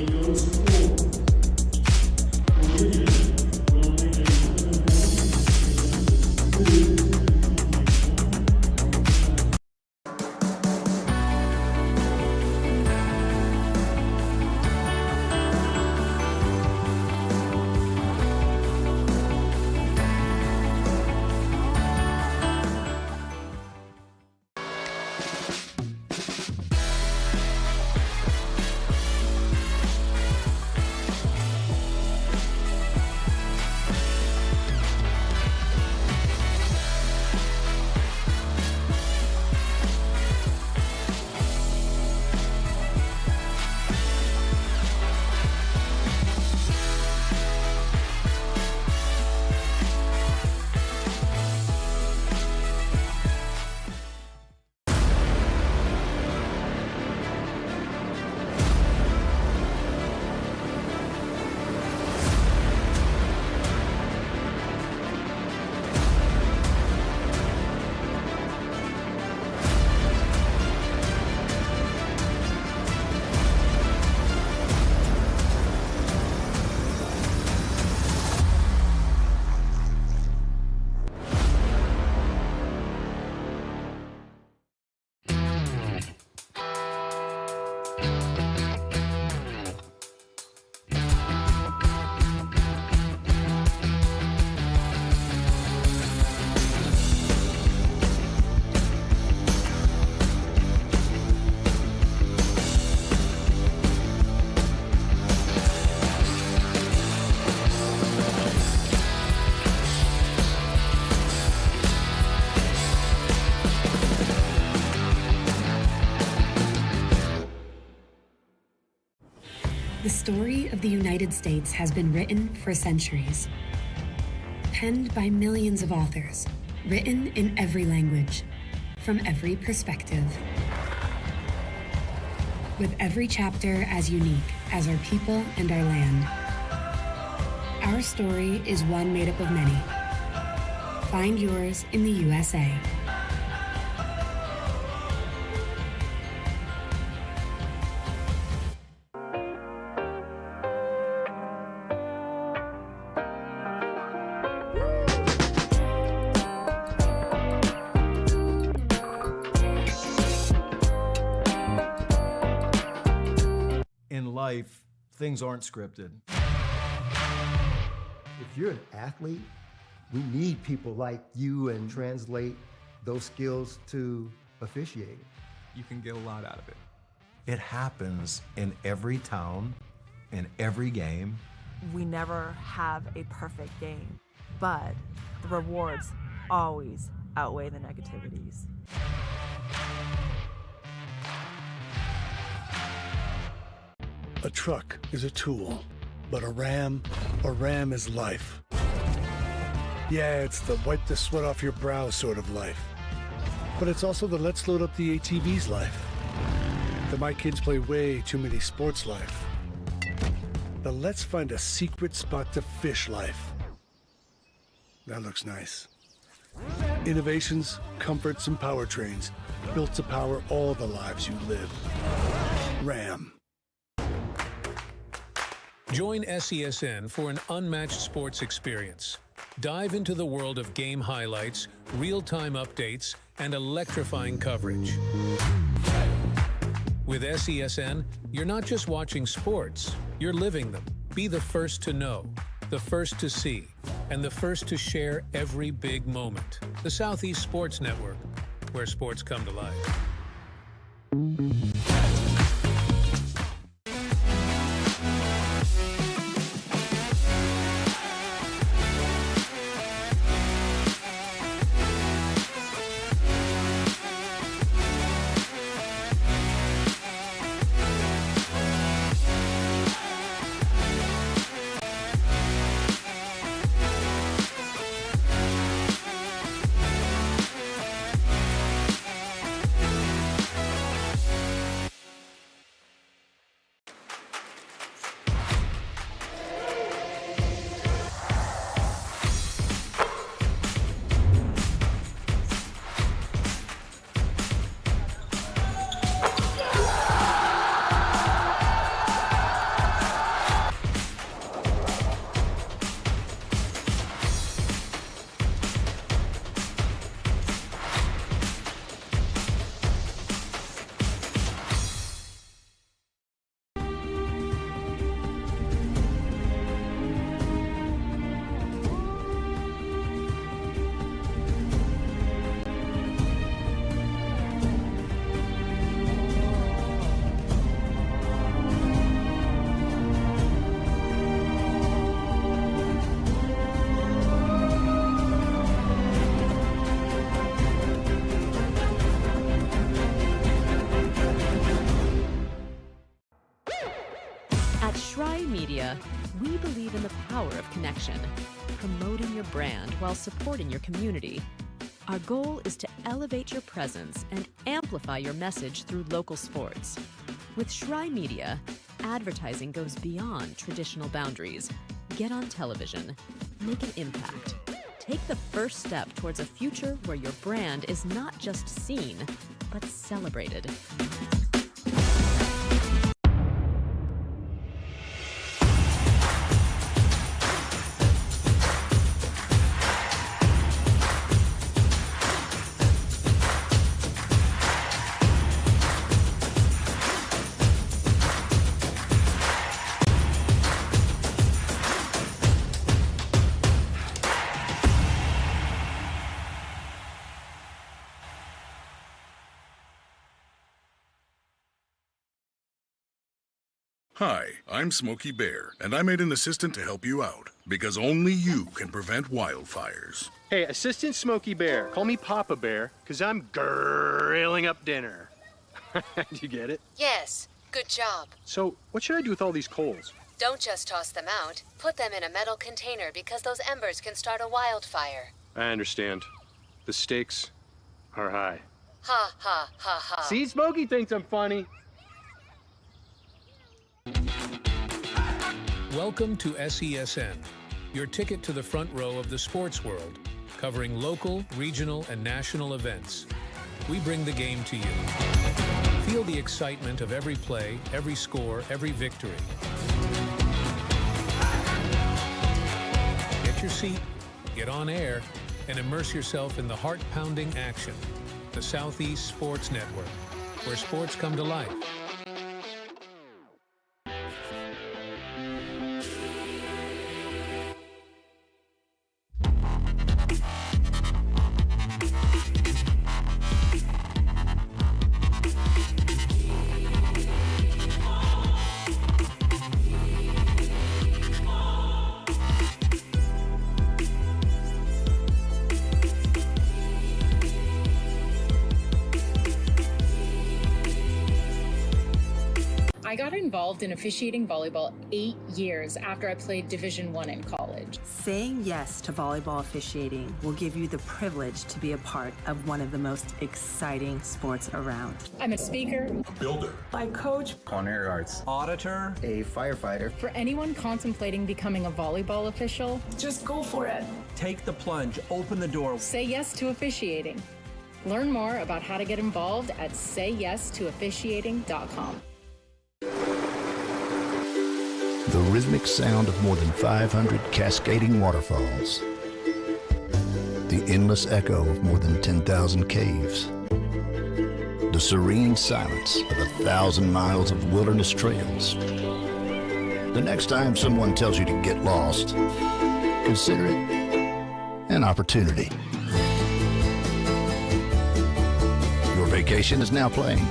The story of the United States has been written for centuries. Penned by millions of authors, written in every language, from every perspective. With every chapter as unique as our people and our land. Our story is one made up of many. Find yours in the USA. In life, things aren't scripted. If you're an athlete, we need people like you and translate those skills to officiating. You can get a lot out of it. It happens in every town, in every game. We never have a perfect game, but the rewards always outweigh the negativities. A truck is a tool, but a ram is life. Yeah, it's the wipe the sweat off your brow sort of life. But it's also the let's load up the ATV's life. The my kids play way too many sports life. The let's find a secret spot to fish life. That looks nice. Innovations, comforts, and powertrains built to power all the lives you live. Ram. Join SESN for an unmatched sports experience. Dive into the world of game highlights, real-time updates, and electrifying coverage. With SESN, you're not just watching sports, you're living them. Be the first to know, the first to see, and the first to share every big moment. The Southeast Sports Network, where sports come to life. We believe in the power of connection, promoting your brand while supporting your community. Our goal is to elevate your presence and amplify your message through local sports. With Shry Media, advertising goes beyond traditional boundaries. Get on television, make an impact. Take the first step towards a future where your brand is not just seen, but celebrated. Hi, I'm Smokey Bear, and I made an assistant to help you out, because only you can prevent wildfires. Hey, Assistant Smokey Bear, call me Papa Bear, because I'm grilling up dinner. Do you get it? Yes, good job. So, what should I do with all these coals? Don't just toss them out. Put them in a metal container because those embers can start a wildfire. I understand. The stakes are high. Ha, ha, ha, ha. See, Smokey thinks I'm funny. Welcome to SESN, your ticket to the front row of the sports world, covering local, regional, and national events. We bring the game to you. Feel the excitement of every play, every score, every victory. Get your seat, get on air, and immerse yourself in the heart-pounding action. The Southeast Sports Network, where sports come to life. I got involved in officiating volleyball 8 years after I played Division I in college. Saying yes to volleyball officiating will give you the privilege to be a part of one of the most exciting sports around. I'm a speaker, A builder. I coach. Culinary arts. Auditor. A firefighter. For anyone contemplating becoming a volleyball official, just go for it. Take the plunge. Open the door. Say yes to officiating. Learn more about how to get involved at sayyesToofficiating.com. The rhythmic sound of more than 500 cascading waterfalls. The endless echo of more than 10,000 caves. The serene silence of 1,000 miles of wilderness trails. The next time someone tells you to get lost, consider it an opportunity. Your vacation is now playing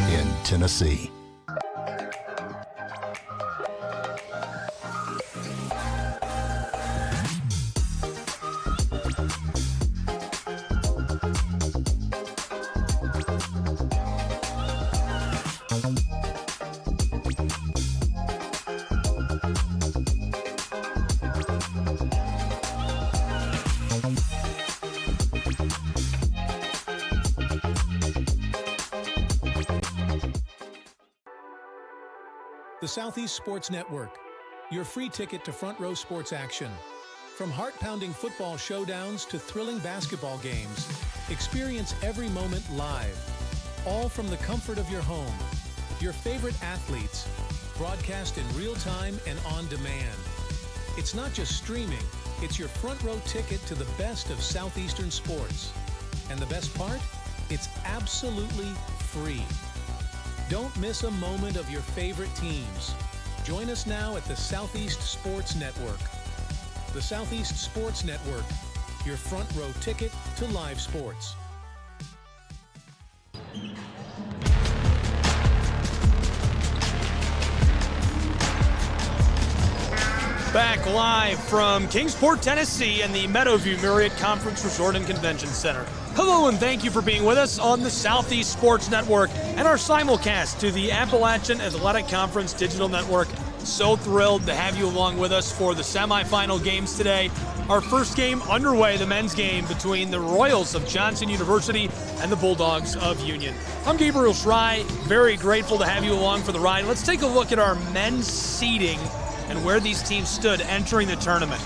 in Tennessee. The Southeast Sports Network, your free ticket to front row sports action. From heart-pounding football showdowns to thrilling basketball games, experience every moment live, all from the comfort of your home. Your favorite athletes, broadcast in real time and on demand. It's not just streaming, it's your front row ticket to the best of Southeastern sports. And the best part? It's absolutely free. Don't miss a moment of your favorite teams. Join us now at the Southeast Sports Network. The Southeast Sports Network, your front row ticket to live sports. Back live from Kingsport, Tennessee and the Meadowview Marriott Conference Resort and Convention Center. Hello and thank you for being with us on the Southeast Sports Network and our simulcast to the Appalachian Athletic Conference Digital Network. So thrilled to have you along with us for the semifinal games today. Our first game underway, the men's game between the Royals of Johnson University and the Bulldogs of Union. I'm Gabriel Schrei, very grateful to have you along for the ride. Let's take a look at our men's seeding and where these teams stood entering the tournament.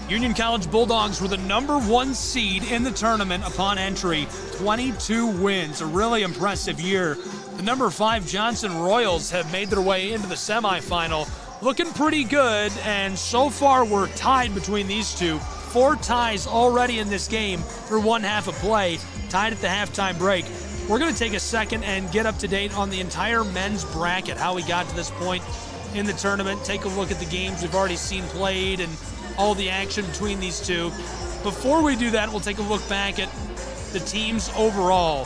Union College Bulldogs were the #1 seed in the tournament upon entry. 22 wins, a really impressive year. The #5 Johnson Royals have made their way into the semifinal, looking pretty good, and so far we're tied between these two. 4 ties already in this game through one half of play, tied at the halftime break. We're going to take a second and get up to date on the entire men's bracket, how we got to this point in the tournament, take a look at the games we've already seen played and all the action between these two. Before we do that, we'll take a look back at the teams overall.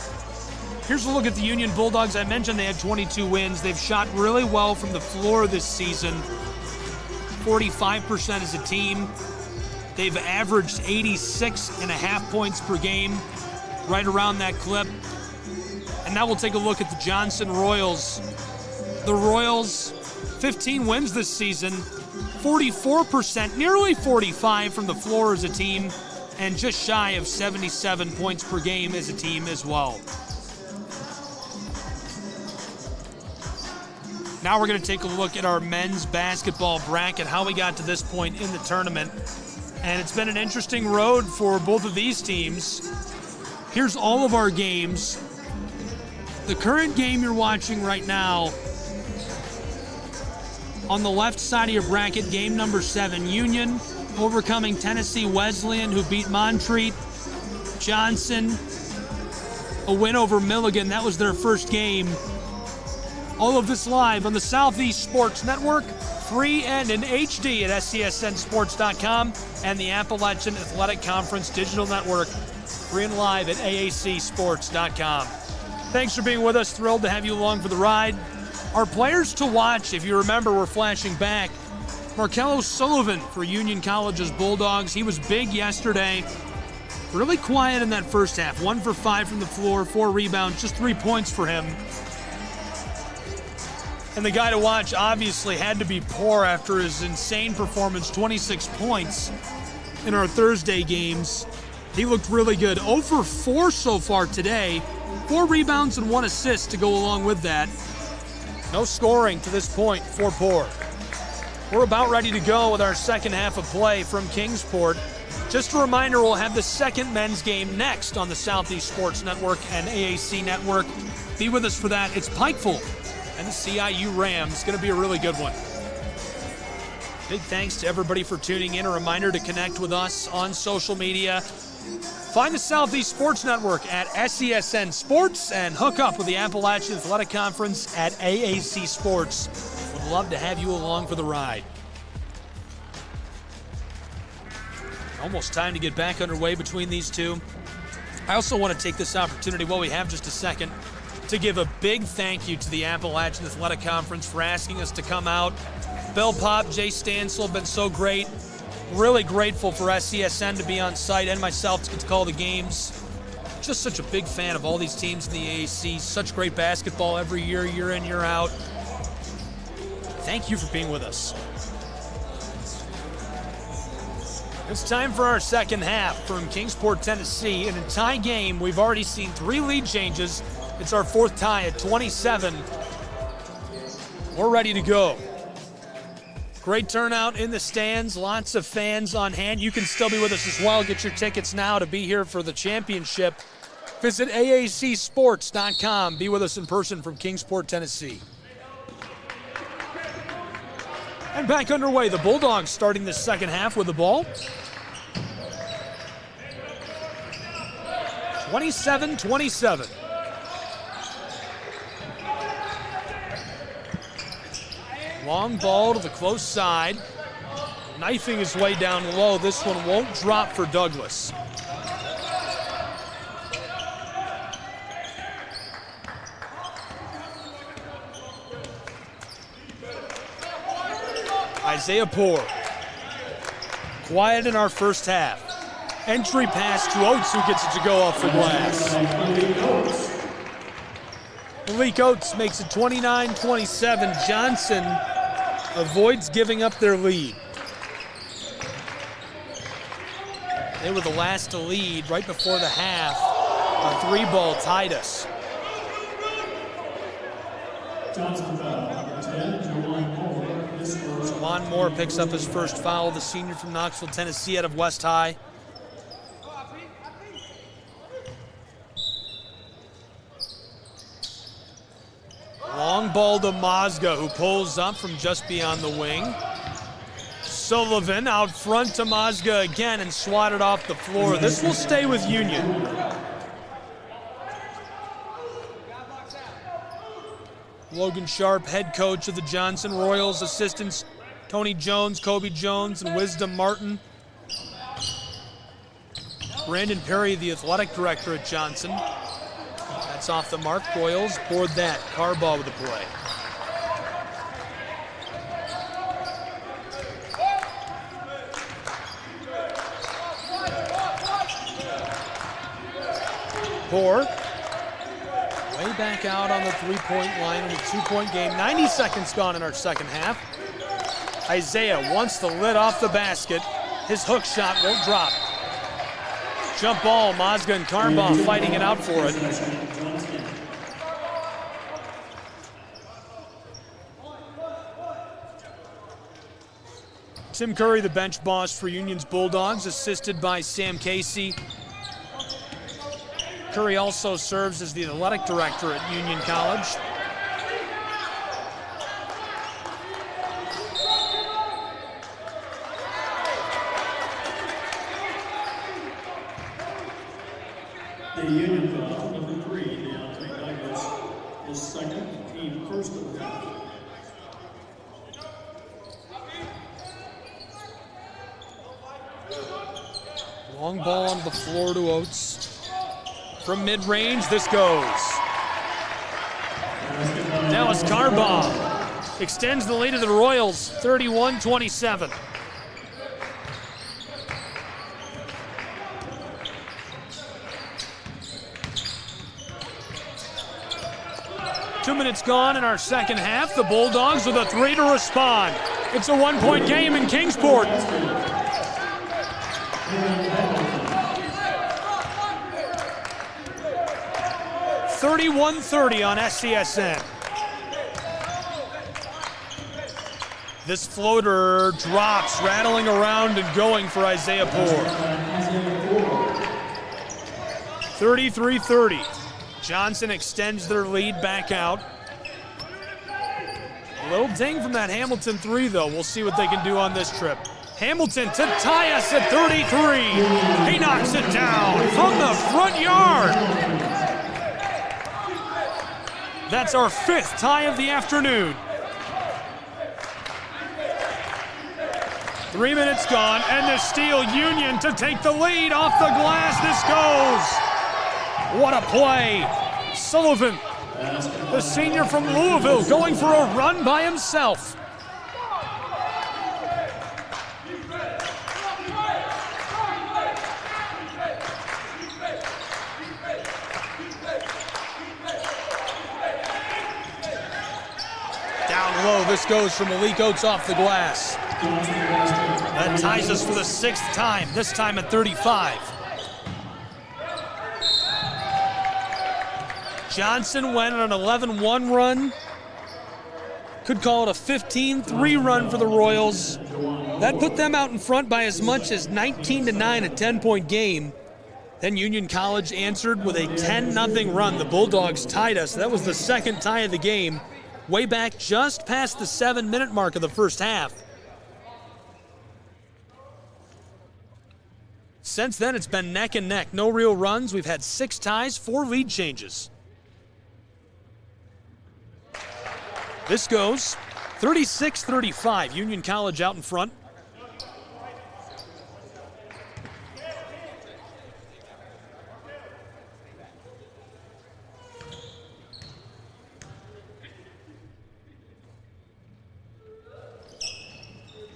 Here's a look at the Union Bulldogs. I mentioned they had 22 wins. They've shot really well from the floor this season, 45% as a team. They've averaged 86.5 points per game, right around that clip. And now we'll take a look at the Johnson Royals. The Royals, 15 wins this season, 44%, nearly 45 from the floor as a team, and just shy of 77 points per game as a team as well. Now we're going to take a look at our men's basketball bracket, how we got to this point in the tournament. And it's been an interesting road for both of these teams. Here's all of our games. The current game you're watching right now, on the left side of your bracket, game #7, Union overcoming Tennessee Wesleyan, who beat Montreat. Johnson, a win over Milligan. That was their first game. All of this live on the Southeast Sports Network, free and in HD at SCSNsports.com, and the Appalachian Athletic Conference Digital Network, free and live at AACsports.com. Thanks for being with us. Thrilled to have you along for the ride. Our players to watch, if you remember, we're flashing back. Markello Sullivan for Union College's Bulldogs. He was big yesterday. Really quiet in that first half. 1 for 5 from the floor, 4 rebounds, just 3 points for him. And the guy to watch obviously had to be Poor after his insane performance, 26 points in our Thursday games. He looked really good. 0 for 4 so far today. 4 rebounds and 1 assist to go along with that. No scoring to this point for Poor. We're about ready to go with our second half of play from Kingsport. Just a reminder, we'll have the second men's game next on the Southeast Sports Network and AAC Network. Be with us for that. It's Pikeville and the CIU Rams. It's going to be a really good one. Big thanks to everybody for tuning in. A reminder to connect with us on social media. Find the Southeast Sports Network at SESN Sports and hook up with the Appalachian Athletic Conference at AAC Sports. Would love to have you along for the ride. Almost time to get back underway between these two. I also want to take this opportunity while we have just a second to give a big thank you to the Appalachian Athletic Conference for asking us to come out. Bill Pop, Jay Stansel have been so great. Really grateful for SESN to be on site and myself to get to call the games. Just such a big fan of all these teams in the AAC. Such great basketball every year, year in, year out. Thank you for being with us. It's time for our second half from Kingsport, Tennessee. In a tie game, we've already seen 3 lead changes. It's our 4th tie at 27. We're ready to go. Great turnout in the stands, lots of fans on hand. You can still be with us as well. Get your tickets now to be here for the championship. Visit aacsports.com. Be with us in person from Kingsport, Tennessee. And back underway, the Bulldogs starting the second half with the ball. 27-27. Long ball to the close side. Knifing his way down low. This one won't drop for Douglas. Isaiah Poor. Quiet in our first half. Entry pass to Oates, who gets it to go off the glass. Malik Oates makes it 29-27. Johnson avoids giving up their lead. They were the last to lead right before the half. A 3-ball tied us. Johnson foul, number 10, Juwan Moore. Juwan Moore picks up his first foul, the senior from Knoxville, Tennessee, out of West High. Long ball to Mazga, who pulls up from just beyond the wing. Sullivan out front to Mazga again and swatted off the floor. This will stay with Union. Logan Sharp, head coach of the Johnson Royals. Assistants Tony Jones, Kobe Jones, and Wisdom Martin. Brandon Perry, the athletic director at Johnson. That's off the mark. Royals board that. Carbaugh with the play. Poor. Way back out on the 3-point line in a 2-point game. 90 seconds gone in our second half. Isaiah wants the lid off the basket. His hook shot won't drop. Jump ball, Mazga and Carbaugh fighting it out for it. Tim Curry, the bench boss for Union's Bulldogs, assisted by Sam Casey. Curry also serves as the athletic director at Union College. The Union foul, number 3, Deontay Douglas, is second, team first of the half. Long ball on the floor to Oates. From mid-range, this goes. Dallas Carbaugh extends the lead to the Royals, 31-27. 2 minutes gone in our second half. The Bulldogs with a 3 to respond. It's a 1-point game in Kingsport. 31-30 on SCSN. This floater drops, rattling around and going for Isaiah Poor. 33-30. Johnson extends their lead back out. A little ding from that Hamilton 3, though. We'll see what they can do on this trip. Hamilton to tie us at 33. He knocks it down from the front yard. That's our 5th tie of the afternoon. 3 minutes gone, and the steal, Union to take the lead off the glass. This goes. What a play. Sullivan, the senior from Louisville, going for a run by himself. Down low, this goes from Malik Oates off the glass. That ties us for the 6th time, this time at 35. Johnson went on an 11-1 run. Could call it a 15-3 run for the Royals. That put them out in front by as much as 19-9, a 10-point game. Then Union College answered with a 10-0 run. The Bulldogs tied us. That was the 2nd tie of the game, way back just past the 7-minute mark of the first half. Since then, it's been neck and neck. No real runs. We've had 6 ties, 4 lead changes. This goes 36-35. Union College out in front.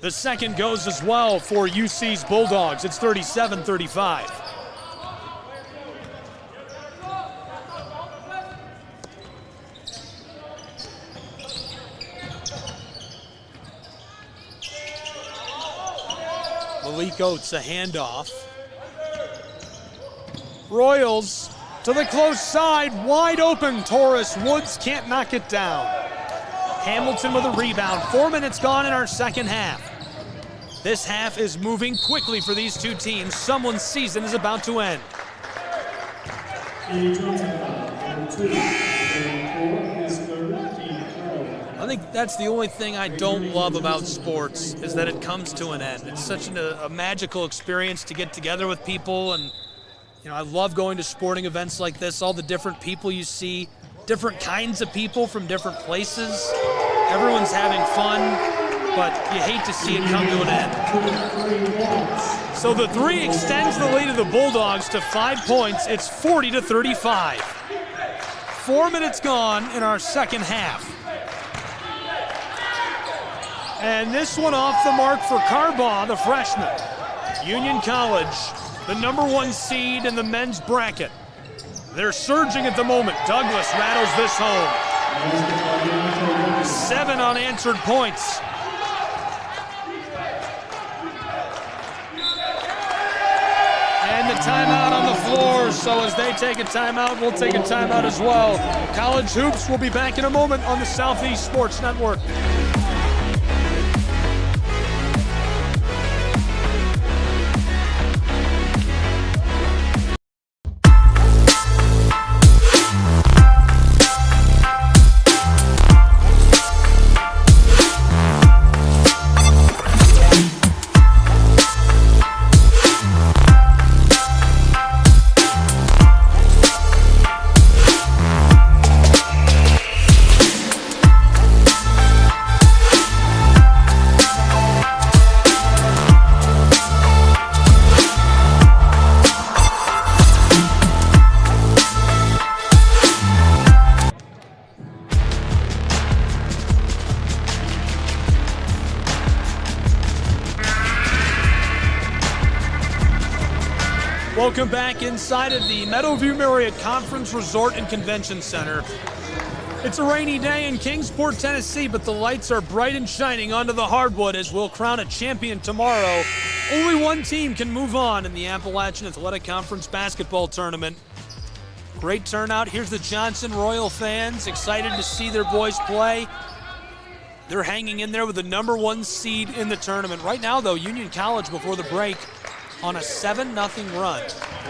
The second goes as well for UC's Bulldogs. It's 37-35. Malik Oates, a handoff. Royals to the close side, wide open. Torres Woods can't knock it down. Hamilton with a rebound. 4 minutes gone in our second half. This half is moving quickly for these two teams. Someone's season is about to end. I think that's the only thing I don't love about sports, is that it comes to an end. It's such a magical experience to get together with people, and I love going to sporting events like this, all the different people you see, different kinds of people from different places. Everyone's having fun, but you hate to see it come to an end. So the 3 extends the lead of the Bulldogs to 5 points. It's 40-35. 4 minutes gone in our second half. And this one off the mark for Carbaugh, the freshman. Union College, the #1 seed in the men's bracket. They're surging at the moment. Douglas rattles this home. 7 unanswered points. And the timeout on the floor, so as they take a timeout, we'll take a timeout as well. College Hoops will be back in a moment on the Southeast Sports Network. Welcome back inside of the Meadowview Marriott Conference Resort and Convention Center. It's a rainy day in Kingsport, Tennessee, but the lights are bright and shining onto the hardwood as we'll crown a champion tomorrow. Only one team can move on in the Appalachian Athletic Conference basketball tournament. Great turnout. Here's the Johnson Royal fans, excited to see their boys play. They're hanging in there with the #1 seed in the tournament. Right now, though, Union College before the break on a 7-0 run.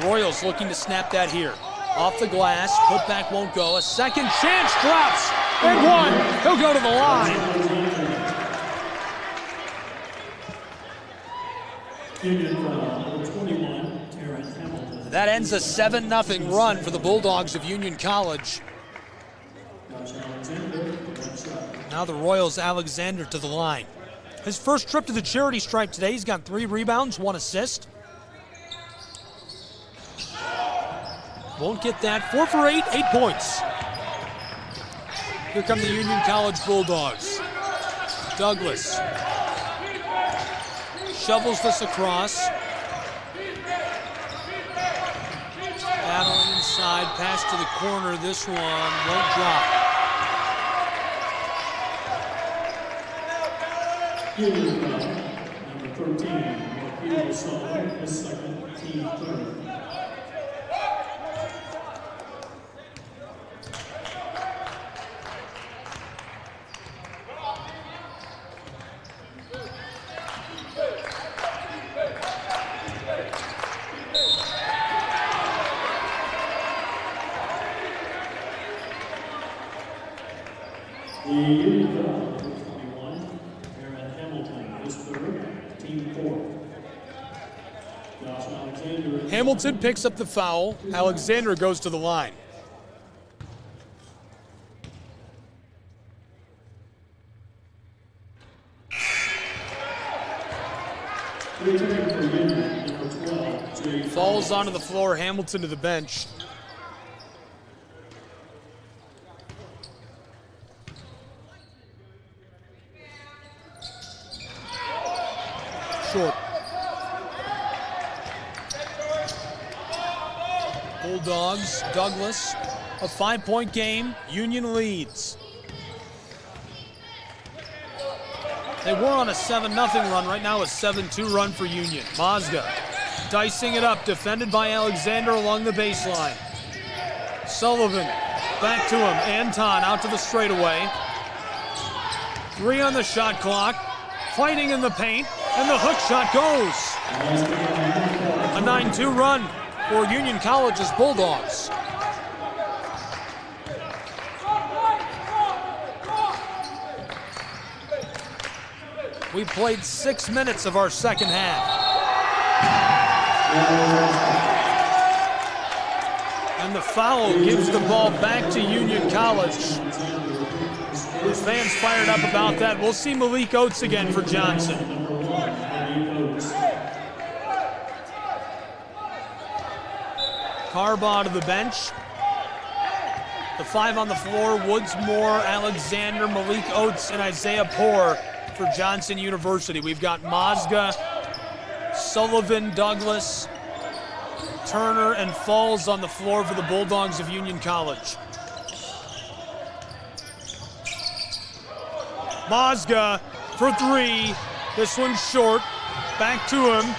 Royals looking to snap that here. Off the glass, put back won't go. A second chance, drops, and one. He'll go to the line. That ends a 7-0 run for the Bulldogs of Union College. Now the Royals, Alexander to the line. His first trip to the charity stripe today, he's got 3 rebounds, 1 assist. Won't get that. 4 for 8, 8 points. Here come the Union College Bulldogs. Douglas shovels this across. Battling inside, pass to the corner. This one won't drop. Number 13, Sullivan, his second, team third. The Union College, number 21, Aaron Hamilton, his third, team fourth. Josh Alexander. Hamilton picks up the foul. Alexander goes to the line. Falls onto the floor, Hamilton to the bench. Short. Bulldogs, Douglas, a 5-point game. Union leads. They were on a 7-0 run. Right now a 7-2 run for Union. Mazga dicing it up, defended by Alexander along the baseline. Sullivan back to him. Anton out to the straightaway. 3 on the shot clock. Fighting in the paint, and the hook shot goes. A 9-2 run for Union College's Bulldogs. We played 6 minutes of our second half. And the foul gives the ball back to Union College. The fans fired up about that. We'll see Malik Oates again for Johnson. Carbaugh to the bench. The 5 on the floor, Woods, Moore, Alexander, Malik Oates, and Isaiah Poore for Johnson University. We've got Mazga, Sullivan, Douglas, Turner, and Falls on the floor for the Bulldogs of Union College. Mazga for 3. This one's short. Back to him.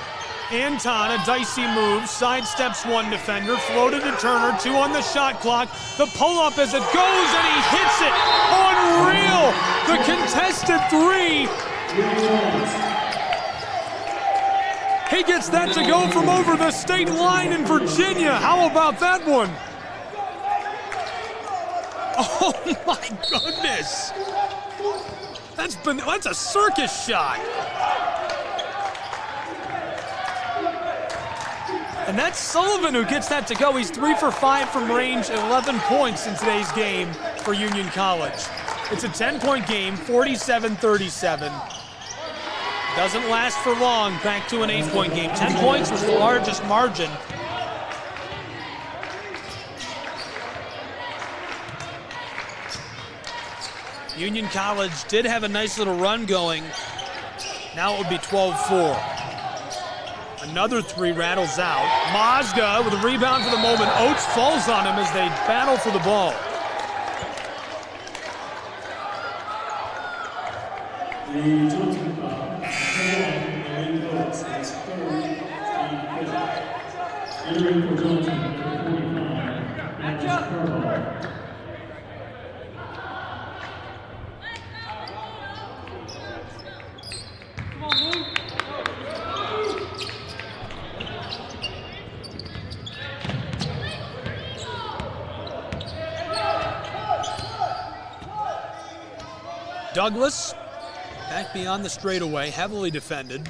Anton, a dicey move. Sidesteps one defender. Floated to Turner. 2 on the shot clock. The pull-up as it goes, and he hits it. Unreal! The contested 3. He gets that to go from over the state line in Virginia. How about that one? Oh my goodness! That's a circus shot. And that's Sullivan who gets that to go. He's 3 for 5 from range, 11 points in today's game for Union College. It's a 10-point game, 47-37. Doesn't last for long, back to an 8-point game. 10 points was the largest margin. Union College did have a nice little run going. Now it would be 12-4. Another 3 rattles out. Mazga with a rebound for the moment. Oates falls on him as they battle for the ball. The Johnson foul, Malik Oates, his third, team fifth. Entering for Johnson, number 45, Magnus Carvalho. Douglas, back beyond the straightaway, heavily defended.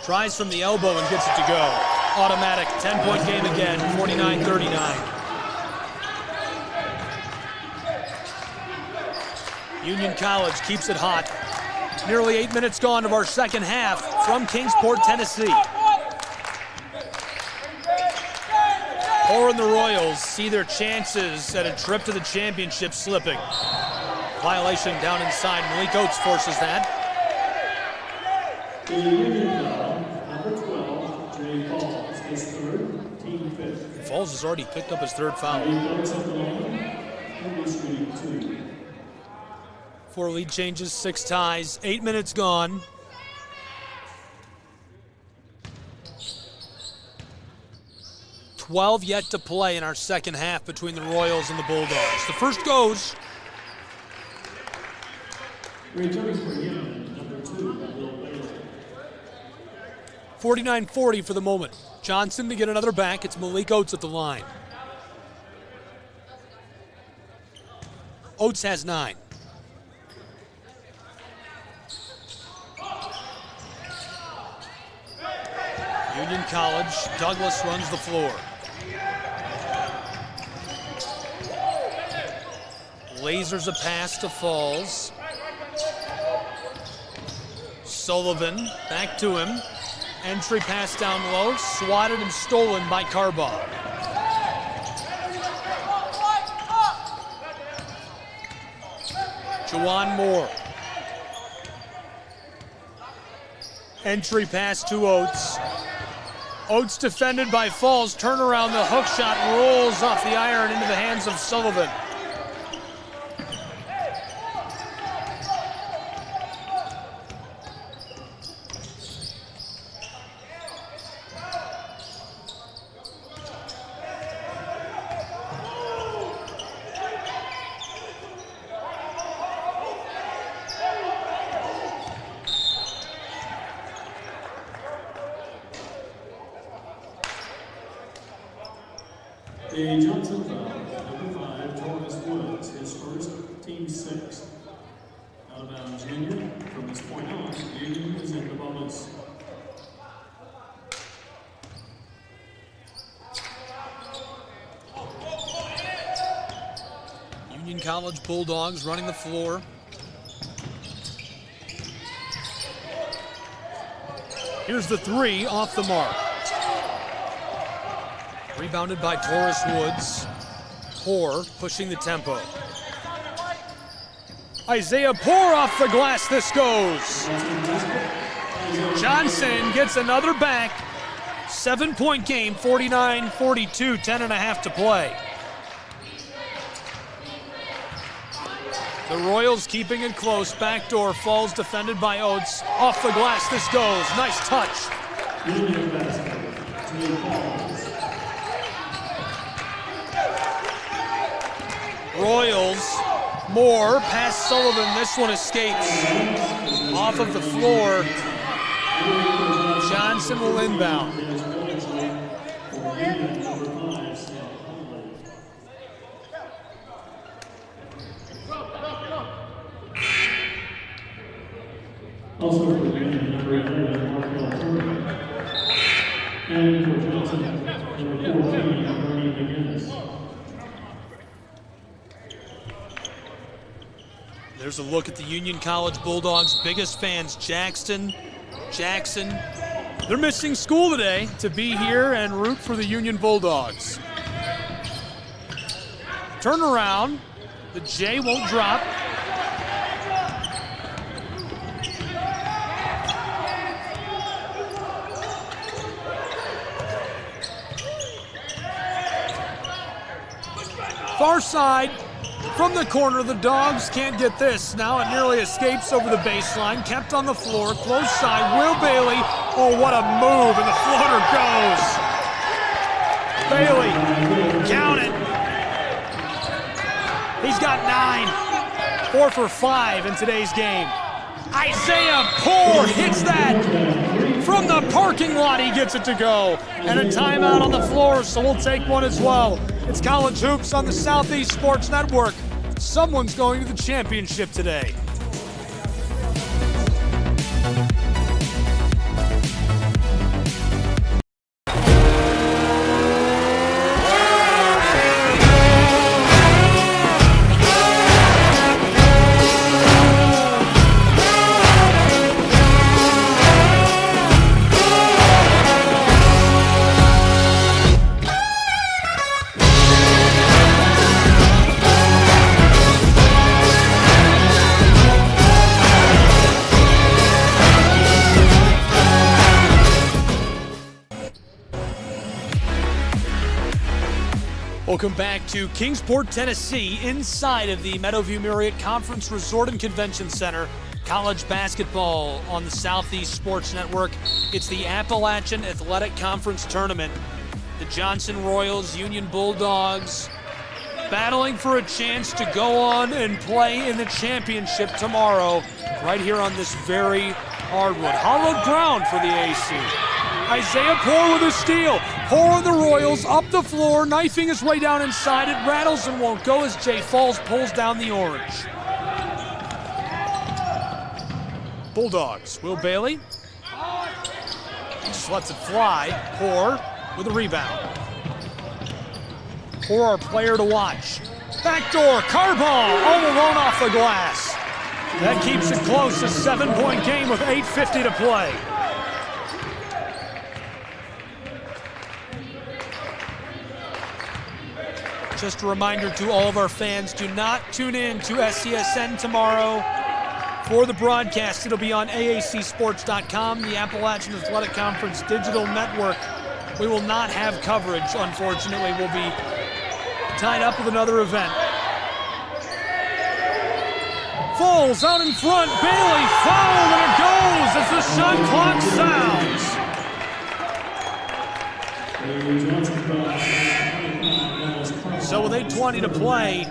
Tries from the elbow and gets it to go. Automatic, 10-point game again, 49-39. Union College keeps it hot. Nearly 8 minutes gone of our second half from Kingsport, Tennessee. Orr and the Royals see their chances at a trip to the championship slipping. Violation down inside. Malik Oates forces that. The Union foul, number 12, Jay Falls, his third, team fifth. Falls has already picked up his third foul. 4 lead changes, 6 ties, 8 minutes gone. $12 yet to play in our second half between the Royals and the Bulldogs. The first goes. Returning for Union, number 2, Will Bailey. 49-40 for the moment. Johnson to get another back. It's Malik Oates at the line. Oates has 9. Union College, Douglas runs the floor. Lasers a pass to Falls. Sullivan, back to him. Entry pass down low, swatted and stolen by Carbaugh. Juwan Moore. Entry pass to Oates. Oates defended by Falls. Turnaround, the hook shot rolls off the iron into the hands of Sullivan. The Johnson foul, number 5, Thomas Woods, his first, team 6. Out of bounds, Union. From this point on, Union is in the bonus. Union College Bulldogs running the floor. Here's the 3 off the mark. Rebounded by Taurus Woods. Poor pushing the tempo. Isaiah Poor off the glass, this goes. Johnson gets another back. 7-point game, 49-42, 10.5 to play. The Royals keeping it close. Backdoor Falls defended by Oates. Off the glass, this goes. Nice touch. Royals, Moore, past Sullivan. This one escapes. Off of the floor. Johnson will inbound. Also for the Union, number 11, Markel Turner. And for Johnson, number 14, Bernie McGinnis. There's a look at the Union College Bulldogs' biggest fans, Jackson. They're missing school today to be here and root for the Union Bulldogs. Turn around. The J won't drop. Far side. From the corner, the Dogs can't get this. Now it nearly escapes over the baseline. Kept on the floor, close side. Will Bailey. Oh, what a move, and the floater goes. Bailey, count it. He's got 9. 4 for 5 in today's game. Isaiah Poor hits that from the parking lot. He gets it to go. And a timeout on the floor, so we'll take one as well. It's College Hoops on the Southeast Sports Network. Someone's going to the championship today. Welcome back to Kingsport, Tennessee, inside of the Meadowview Marriott Conference Resort and Convention Center. College basketball on the Southeast Sports Network. It's the Appalachian Athletic Conference Tournament. The Johnson Royals, Union Bulldogs, battling for a chance to go on and play in the championship tomorrow, right here on this very hardwood. Hollowed ground for the AC. Isaiah Poor with a steal. Poor on the Royals, up the floor, knifing his way down inside. It rattles and won't go as Jay Falls pulls down the orange. Bulldogs, Will Bailey. He just lets it fly. Poor with a rebound. Poor, our player to watch. Backdoor, Carball, all alone off the glass. That keeps it close, a 7-point game with 8:50 to play. Just a reminder to all of our fans, do not tune in to SCSN tomorrow for the broadcast. It'll be on AACsports.com, the Appalachian Athletic Conference digital network. We will not have coverage, unfortunately. We'll be tied up with another event. Falls out in front, Bailey fouled, and it goes as the shot clock sounds. So with 8:20 to play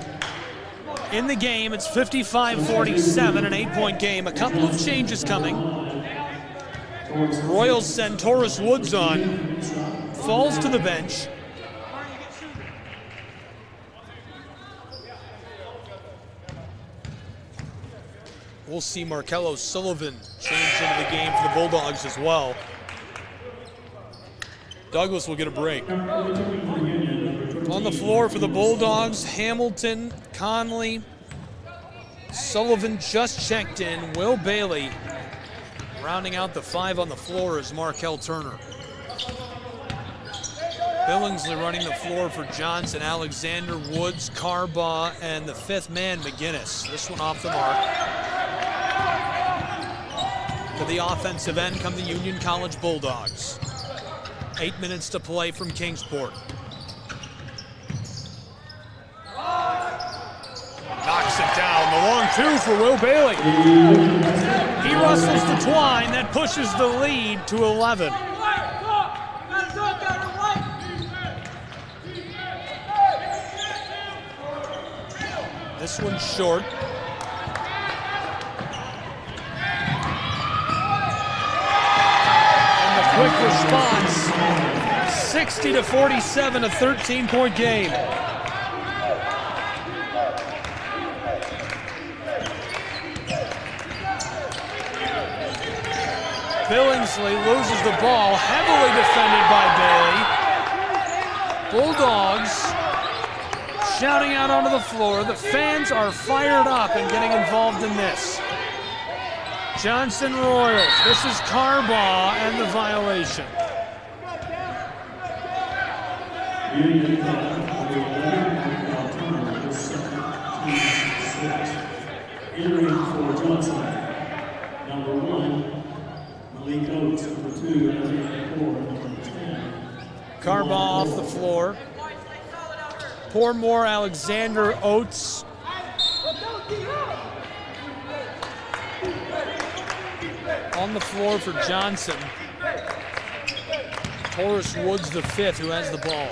in the game, it's 55-47, an 8-point game. A couple of changes coming. Royals send Taurus Woods on. Falls to the bench. We'll see Markello Sullivan change into the game for the Bulldogs as well. Douglas will get a break. On the floor for the Bulldogs, Hamilton, Conley, Sullivan just checked in. Will Bailey rounding out the 5 on the floor is Markel Turner. Billingsley running the floor for Johnson, Alexander, Woods, Carbaugh, and the 5th man, McGinnis. This one off the mark. To the offensive end come the Union College Bulldogs. 8 minutes to play from Kingsport. Knocks it down. The long 2 for Will Bailey. He rustles to Twine. That pushes the lead to 11. This one's short. And the quick response. 60-47, a 13-point game. Billingsley loses the ball, heavily defended by Bailey. Bulldogs shouting out onto the floor. The fans are fired up and getting involved in this. Johnson Royals, this is Carbaugh and the violation. Entering for Johnson, number 1. Malik Oates, number 2, and number 10. Carbaugh off the floor. Pourmore, Alexander, Oates, On the floor for Johnson. Horace Woods, the fifth, who has the ball.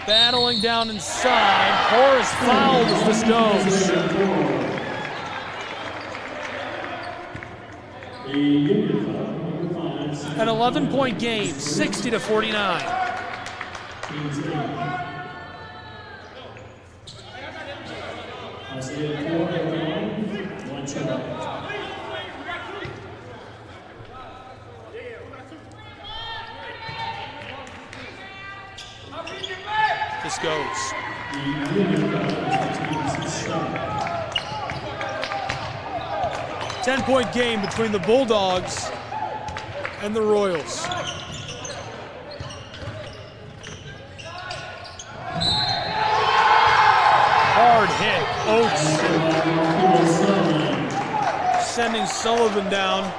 Battling down inside. Horace fouled as this goes. An 11-point game, 60-49. This goes. 10-point game between the Bulldogs and the Royals. Hard hit, Oates. Sending Sullivan down.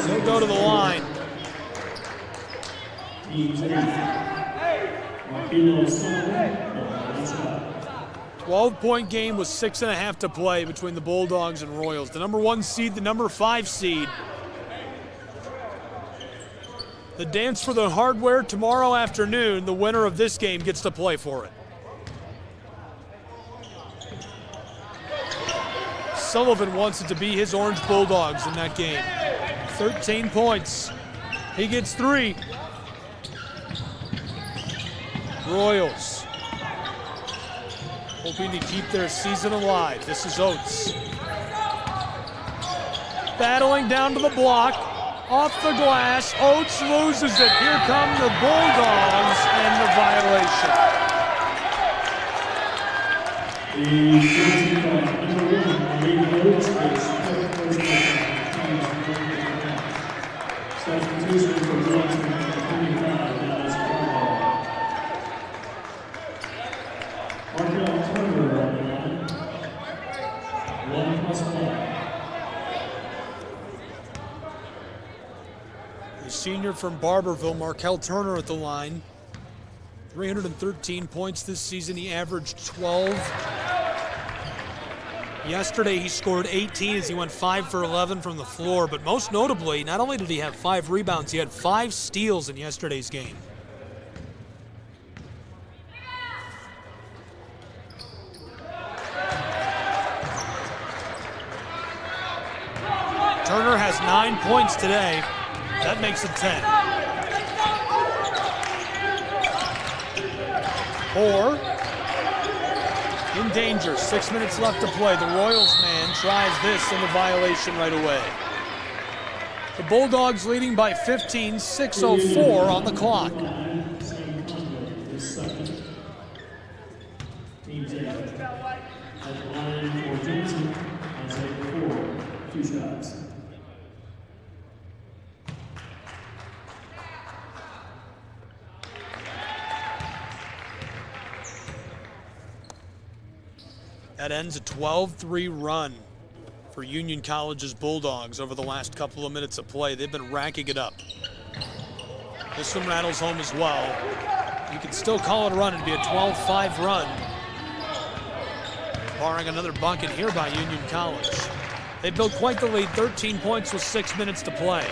He'll go to the line. 12-point game with 6.5 to play between the Bulldogs and Royals. The number 1 seed, the number 5 seed. The dance for the hardware tomorrow afternoon. The winner of this game gets to play for it. Sullivan wants it to be his Orange Bulldogs in that game. 13 points. He gets 3. Royals hoping to keep their season alive. This is Oates. Battling down to the block. Off the glass. Oates loses it. Here come the Bulldogs and the senior from Barberville, Markel Turner at the line. 313 points this season. He averaged 12. Yesterday he scored 18 as he went 5 for 11 from the floor. But most notably, not only did he have 5 rebounds, he had 5 steals in yesterday's game. Turner has 9 points today. That makes it 10. Orr in danger. 6 minutes left to play. The Royals man tries this and the violation right away. The Bulldogs leading by 15, 6:04 on the clock. That ends a 12-3 run for Union College's Bulldogs over the last couple of minutes of play. They've been racking it up. This one rattles home as well. You can still call it a run. It'd be a 12-5 run, barring another bucket here by Union College. They built quite the lead, 13 points with 6 minutes to play.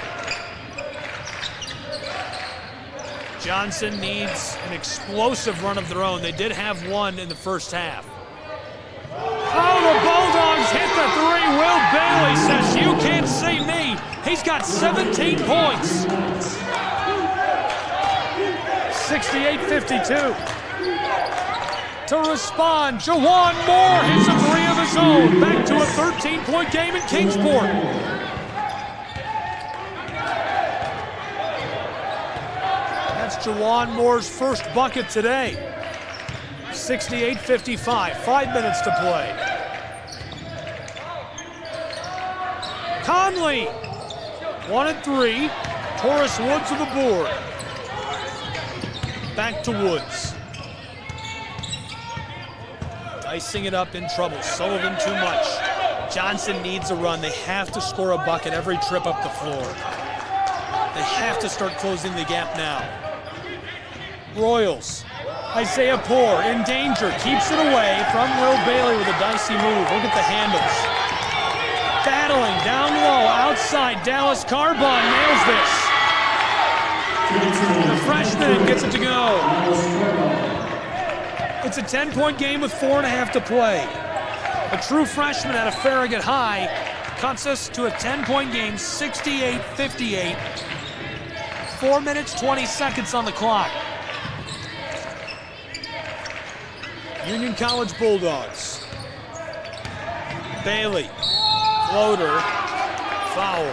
Johnson needs an explosive run of their own. They did have one in the first half. Oh, the Bulldogs hit the 3. Will Bailey says, "You can't see me." He's got 17 points. 68-52. To respond, Jawan Moore hits a 3 of his own. Back to a 13-point game in Kingsport. That's Jawan Moore's first bucket today. 68-55, 5 minutes to play. Conley, 1 and 3. Horace Woods with the board. Back to Woods. Dicing it up in trouble. Sullivan too much. Johnson needs a run. They have to score a bucket every trip up the floor. They have to start closing the gap now. Royals Isaiah Poor in danger, keeps it away from Will Bailey with a dicey move. Look at the handles. Battling down low, outside, Dallas Carbon nails this. The freshman gets it to go. It's a 10-point game with 4.5 to play. A true freshman at a Farragut High cuts us to a 10-point game, 68-58. 4 minutes, 20 seconds on the clock. Union College Bulldogs. Bailey, floater, foul.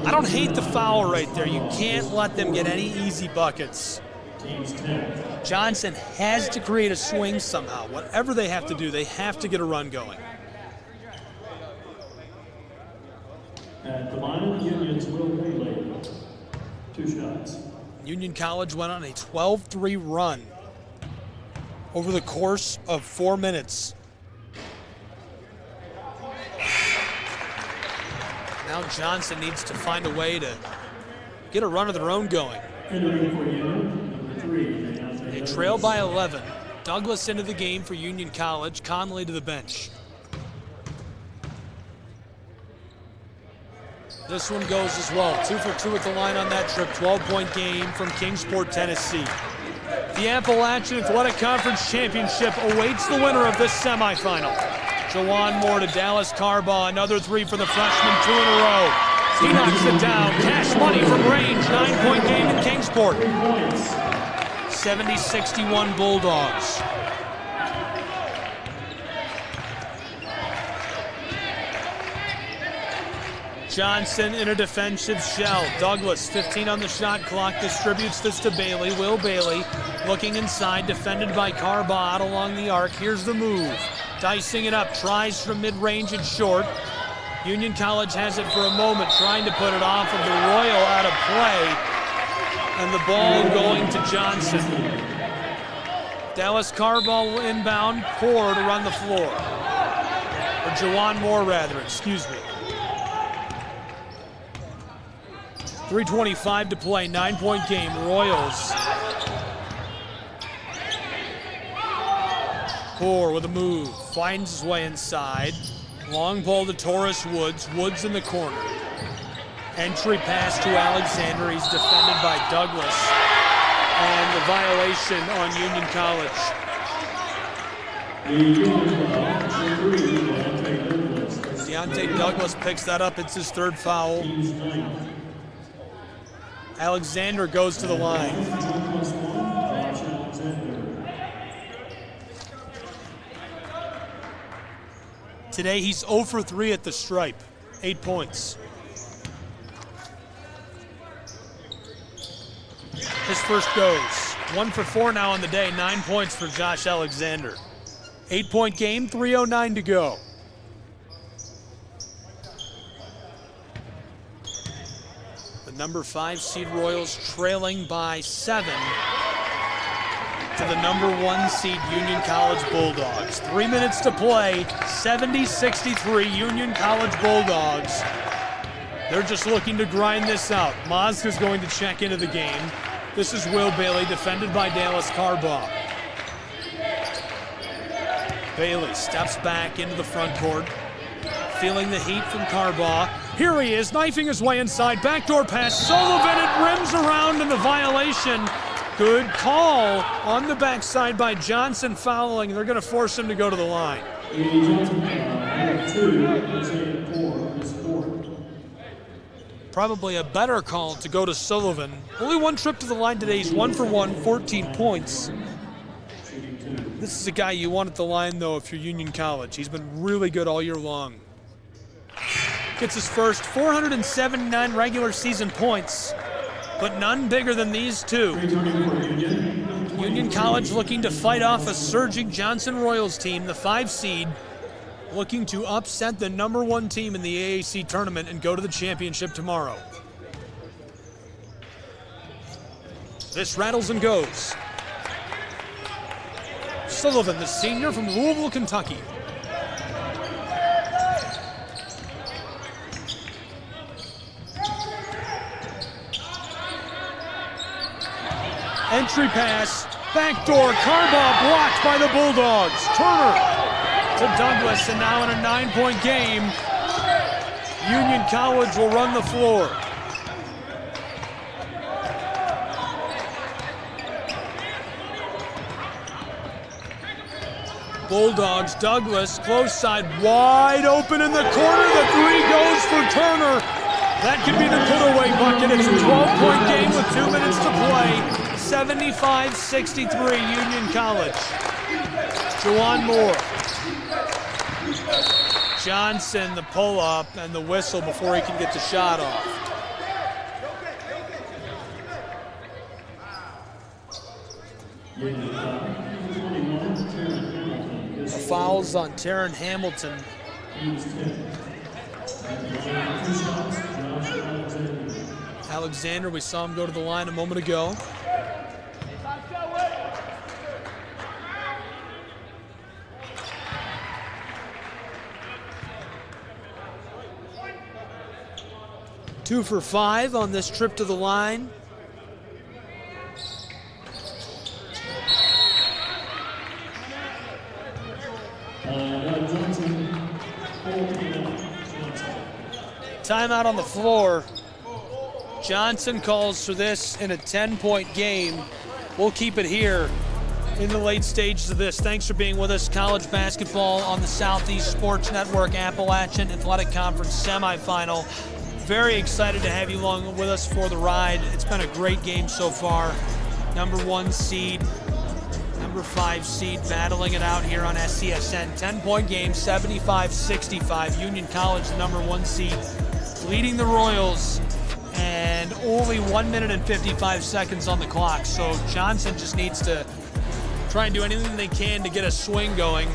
I don't hate the foul right there. You can't let them get any easy buckets. Johnson has to create a swing somehow. Whatever they have to do, they have to get a run going. At the line of the Union's Will Bailey, 2 shots. Union College went on a 12-3 run over the course of 4 minutes. Now Johnson needs to find a way to get a run of their own going. They trail by 11. Douglas into the game for Union College. Conley to the bench. This one goes as well. 2 for 2 at the line on that trip. 12-point game from Kingsport, Tennessee. The Appalachian Athletic Conference Championship awaits the winner of this semifinal. Jawan Moore to Dallas Carbaugh. Another 3 for the freshman, 2 in a row. He knocks it down. Cash money from range. 9-point game in Kingsport. 70-61 Bulldogs. Johnson in a defensive shell. Douglas, 15 on the shot clock, distributes this to Bailey. Will Bailey looking inside, defended by Carbaugh out along the arc. Here's the move. Dicing it up, tries from mid-range and short. Union College has it for a moment, trying to put it off of the Royal out of play. And the ball going to Johnson. Dallas Carbaugh will inbound, Poor to run the floor. Or Jawan Moore, rather, excuse me. 3:25 to play, 9-point game, Royals. Poor with a move, finds his way inside. Long ball to Taurus Woods, Woods in the corner. Entry pass to Alexander, he's defended by Douglas. And the violation on Union College. Deontay Douglas picks that up, it's his 3rd foul. Alexander goes to the line. Today he's 0 for 3 at the stripe, 8 points. His first goes. 1 for 4 now on the day, 9 points for Josh Alexander. 8-point game, 3:09 to go. Number 5 seed Royals trailing by 7 to the number 1 seed Union College Bulldogs. 3 minutes to play, 70-63 Union College Bulldogs. They're just looking to grind this out. Mazda's going to check into the game. This is Will Bailey, defended by Dallas Carbaugh. Bailey steps back into the front court, feeling the heat from Carbaugh. Here he is, knifing his way inside. Backdoor pass, Sullivan, it rims around, and the violation. Good call on the backside by Johnson, fouling. They're going to force him to go to the line. Probably a better call to go to Sullivan. Only 1 trip to the line today. He's 1 for 1, 14 points. This is a guy you want at the line, though, if you're Union College. He's been really good all year long. Gets his first 479 regular season points, but none bigger than these 2. Union College looking to fight off a surging Johnson Royals team, the 5 seed, looking to upset the number 1 team in the AAC tournament and go to the championship tomorrow. This rattles and goes. Sullivan, the senior from Louisville, Kentucky. Entry pass, backdoor, Carbaugh blocked by the Bulldogs. Turner to Douglas, and now in a 9-point game, Union College will run the floor. Bulldogs, Douglas, close side, wide open in the corner. The three goes for Turner. That could be the put-away bucket. It's a 12-point game with 2 minutes to play. 75-63, Union College. Juwan Moore. Johnson, the pull-up and the whistle before he can get the shot off. The fouls on Taryn Hamilton. Alexander, we saw him go to the line a moment ago. Two for 5 on this trip to the line. Timeout on the floor. Johnson calls for this in a 10-point game. We'll keep it here in the late stages of this. Thanks for being with us. College basketball on the Southeast Sports Network Appalachian Athletic Conference semifinal. Very excited to have you along with us for the ride. It's been a great game so far. Number 1 seed, number 5 seed battling it out here on SCSN. 10-point game, 75-65. Union College, the number 1 seed, leading the Royals, and only 1 minute and 55 seconds on the clock. So Johnson just needs to try and do anything they can to get a swing going.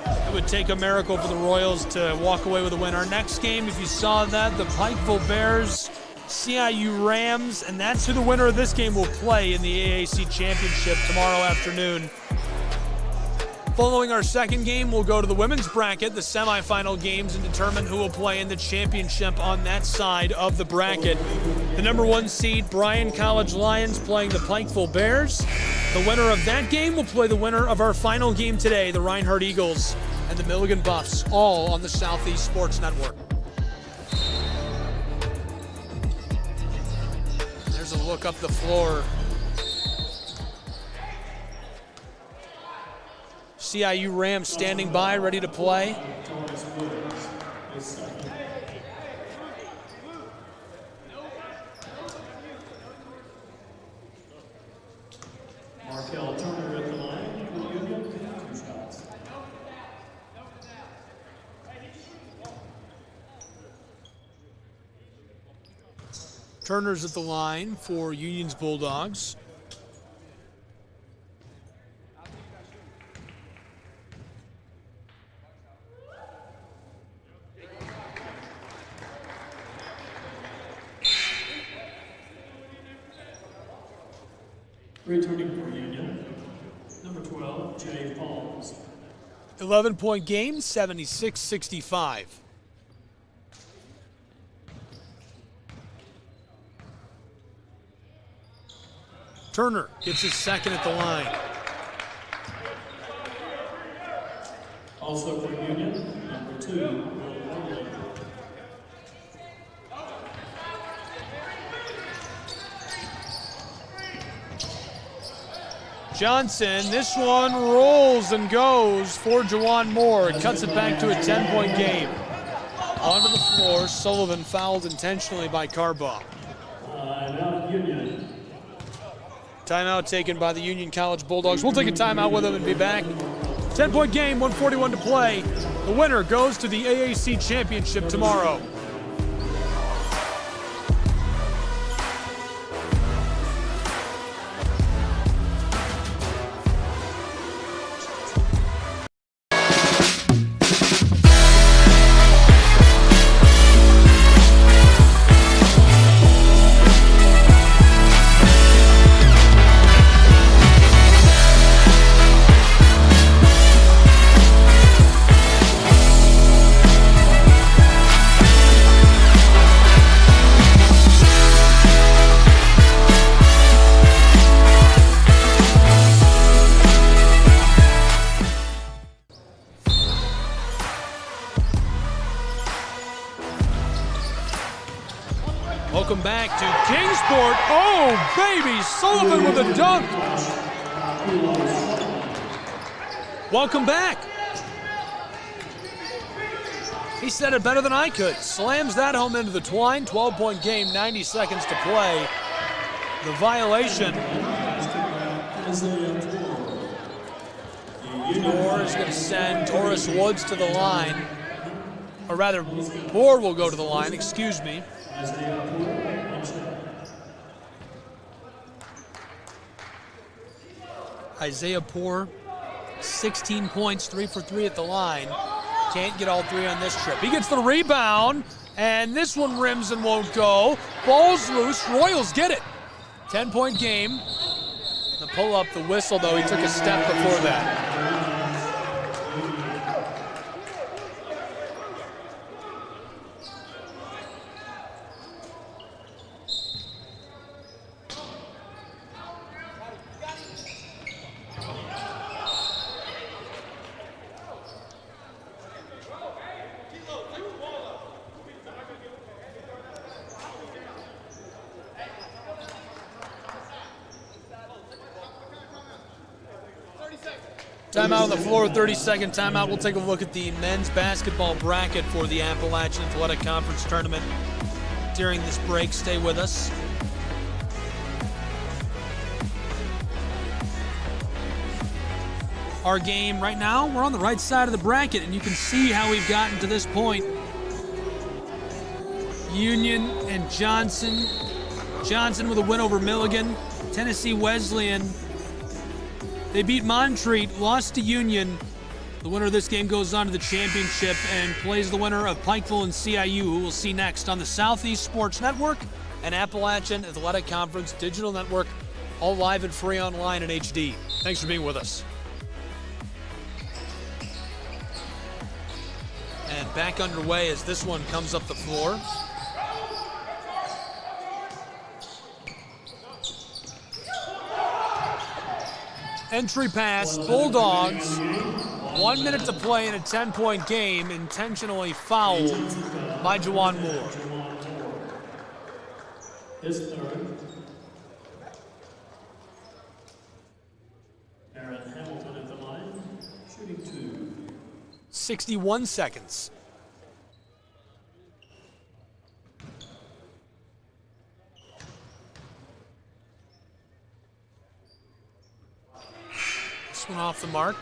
It would take a miracle for the Royals to walk away with a win. Our next game, if you saw that, the Pikeville Bears, CIU Rams, and that's who the winner of this game will play in the AAC Championship tomorrow afternoon. Following our second game, we'll go to the women's bracket, the semifinal games, and determine who will play in the championship on that side of the bracket. The number 1 seed, Bryan College Lions, playing the Pikeville Bears. The winner of that game will play the winner of our final game today, the Reinhardt Eagles and the Milligan Buffs, all on the Southeast Sports Network. There's a look up the floor. CIU Rams standing by, ready to play. Markel Turner at the line. 2 shots. Turner's at the line for Union's Bulldogs. Returning for Union, number 12, Jay Palms. 11-point game, 76-65. Turner gets his second at the line. Also for Union, number 2, Will Orley. Johnson, this one rolls and goes for Juwan Moore. It cuts it back to a 10-point game. Onto the floor, Sullivan fouled intentionally by Carbaugh. Union. Timeout taken by the Union College Bulldogs. We'll take a timeout with them and be back. 10-point game, 1:41 to play. The winner goes to the AAC Championship tomorrow. Kingsport. Oh, baby, Sullivan with a dunk. Welcome back. He said it better than I could. Slams that home into the twine. 12-point game, 90 seconds to play. The violation. Moore is going to send Taurus Woods to the line. Or rather, Moore will go to the line, excuse me. Isaiah Poore, 16 points, 3 for 3 at the line. Can't get all 3 on this trip. He gets the rebound, and this one rims and won't go. Ball's loose. Royals get it. 10-point game. The pull-up, the whistle, though, he took a step before that. Timeout on the floor, 30-second timeout. We'll take a look at the men's basketball bracket for the Appalachian Athletic Conference Tournament during this break. Stay with us. Our game right now, we're on the right side of the bracket, and you can see how we've gotten to this point. Union and Johnson. Johnson with a win over Milligan. Tennessee Wesleyan, they beat Montreat, lost to Union. The winner of this game goes on to the championship and plays the winner of Pikeville and CIU, who we'll see next on the Southeast Sports Network and Appalachian Athletic Conference Digital Network, all live and free online in HD. Thanks for being with us. And back underway as this one comes up the floor. Entry pass, Bulldogs. 1 minute to play in a 10-point game, intentionally fouled by Juwan Moore. His third. Aaron Hamilton at the line, shooting 2. 61 seconds. This one off the mark.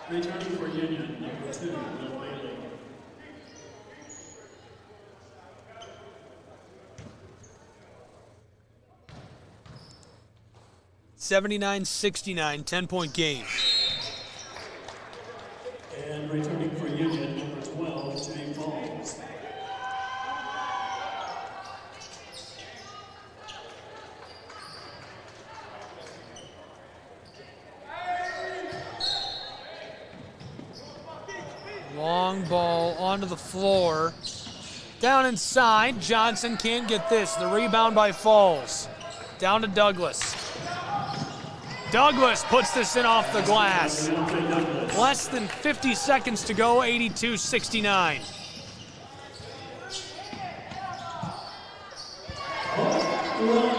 Returning for Union, number 2, Will Bailey. $79-69, 10-point game. And returning for Union, number 12, Jay Falls. Long ball onto the floor. Down inside, Johnson can't get this. The rebound by Falls. Down to Douglas. Douglas puts this in off the glass. Less than 50 seconds to go, 82-69.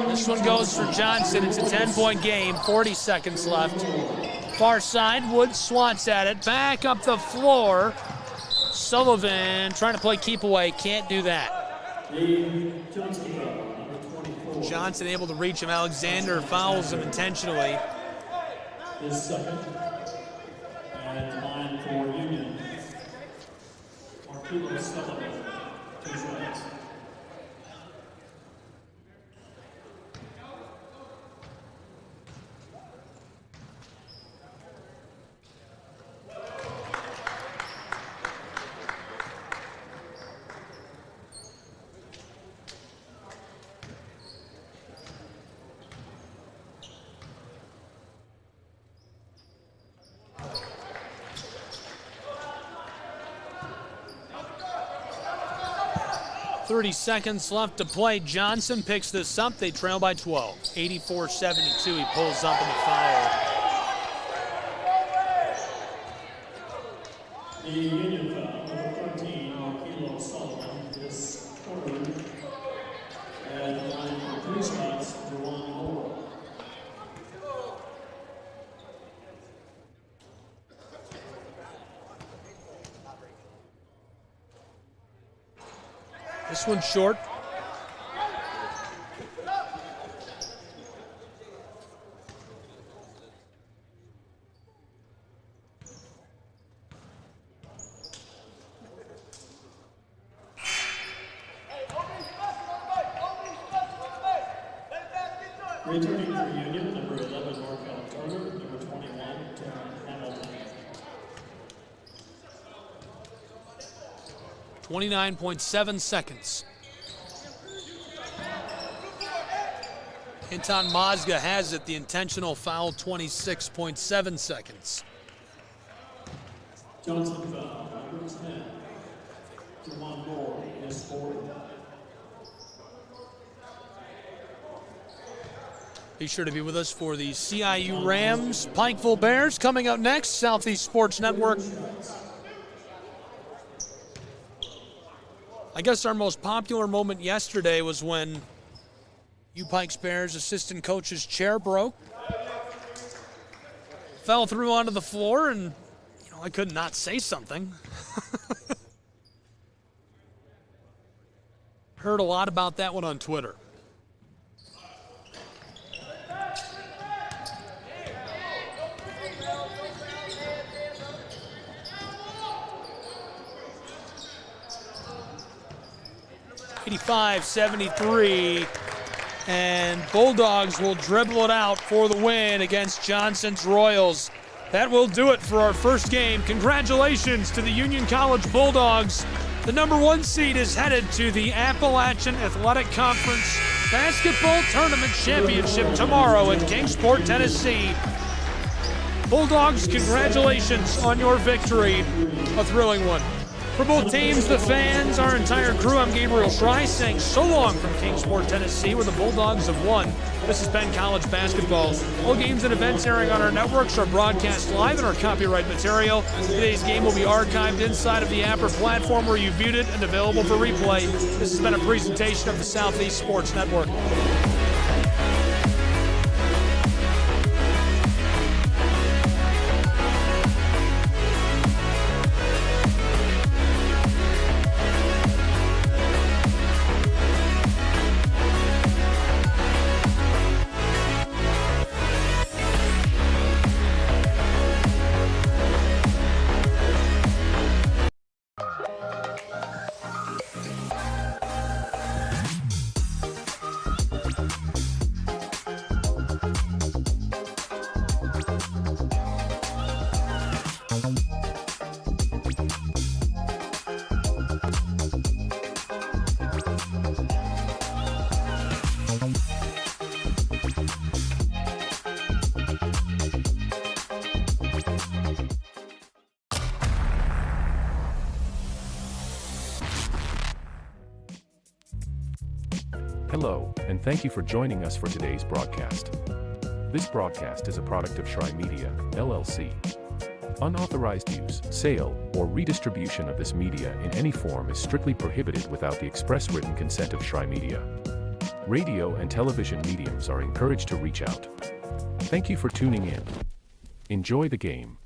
This one goes for Johnson. It's a 10-point game, 40 seconds left. Far side, Woods swats at it. Back up the floor. Sullivan trying to play keep away. Can't do that. Johnson able to reach him. Alexander fouls him intentionally. His second. And line for Union. Marquilo Sullivan, 2 shots. .30 seconds left to play. Johnson picks this up. They trail by 12. 84-72. He pulls up in the foul. The Union foul, number 13, Marquilo Sullivan, is third. And This one's short. Returning for Union, number 11, Markel Turner, number 21, Terrence Hamilton. 29.7 seconds. Anton Mazga has it, the intentional foul, 26.7 seconds. Johnson foul, number 10. Jamon Moore, his fourth. Be sure to be with us for the CIU Rams, Pikeville Bears coming up next, Southeast Sports Network. I guess our most popular moment yesterday was when U-Pikes Bears assistant coach's chair broke. Fell through onto the floor, and I could not say something. Heard a lot about that one on Twitter. (85-73), and Bulldogs will dribble it out for the win against Johnson's Royals. That will do it for our first game. Congratulations to the Union College Bulldogs. The number 1 seed is headed to the Appalachian Athletic Conference Basketball Tournament Championship tomorrow in Kingsport, Tennessee. Bulldogs, congratulations on your victory. A thrilling one. For both teams, the fans, our entire crew, I'm Gabriel Fry saying so long from Kingsport, Tennessee, where the Bulldogs have won. This has been College Basketball. All games and events airing on our networks are broadcast live and are copyright material. Today's game will be archived inside of the Apper platform where you viewed it and available for replay. This has been a presentation of the Southeast Sports Network. Hello, and thank you for joining us for today's broadcast. This broadcast is a product of Shry Media, LLC. Unauthorized use, sale, or redistribution of this media in any form is strictly prohibited without the express written consent of Shry Media. Radio and television mediums are encouraged to reach out. Thank you for tuning in. Enjoy the game.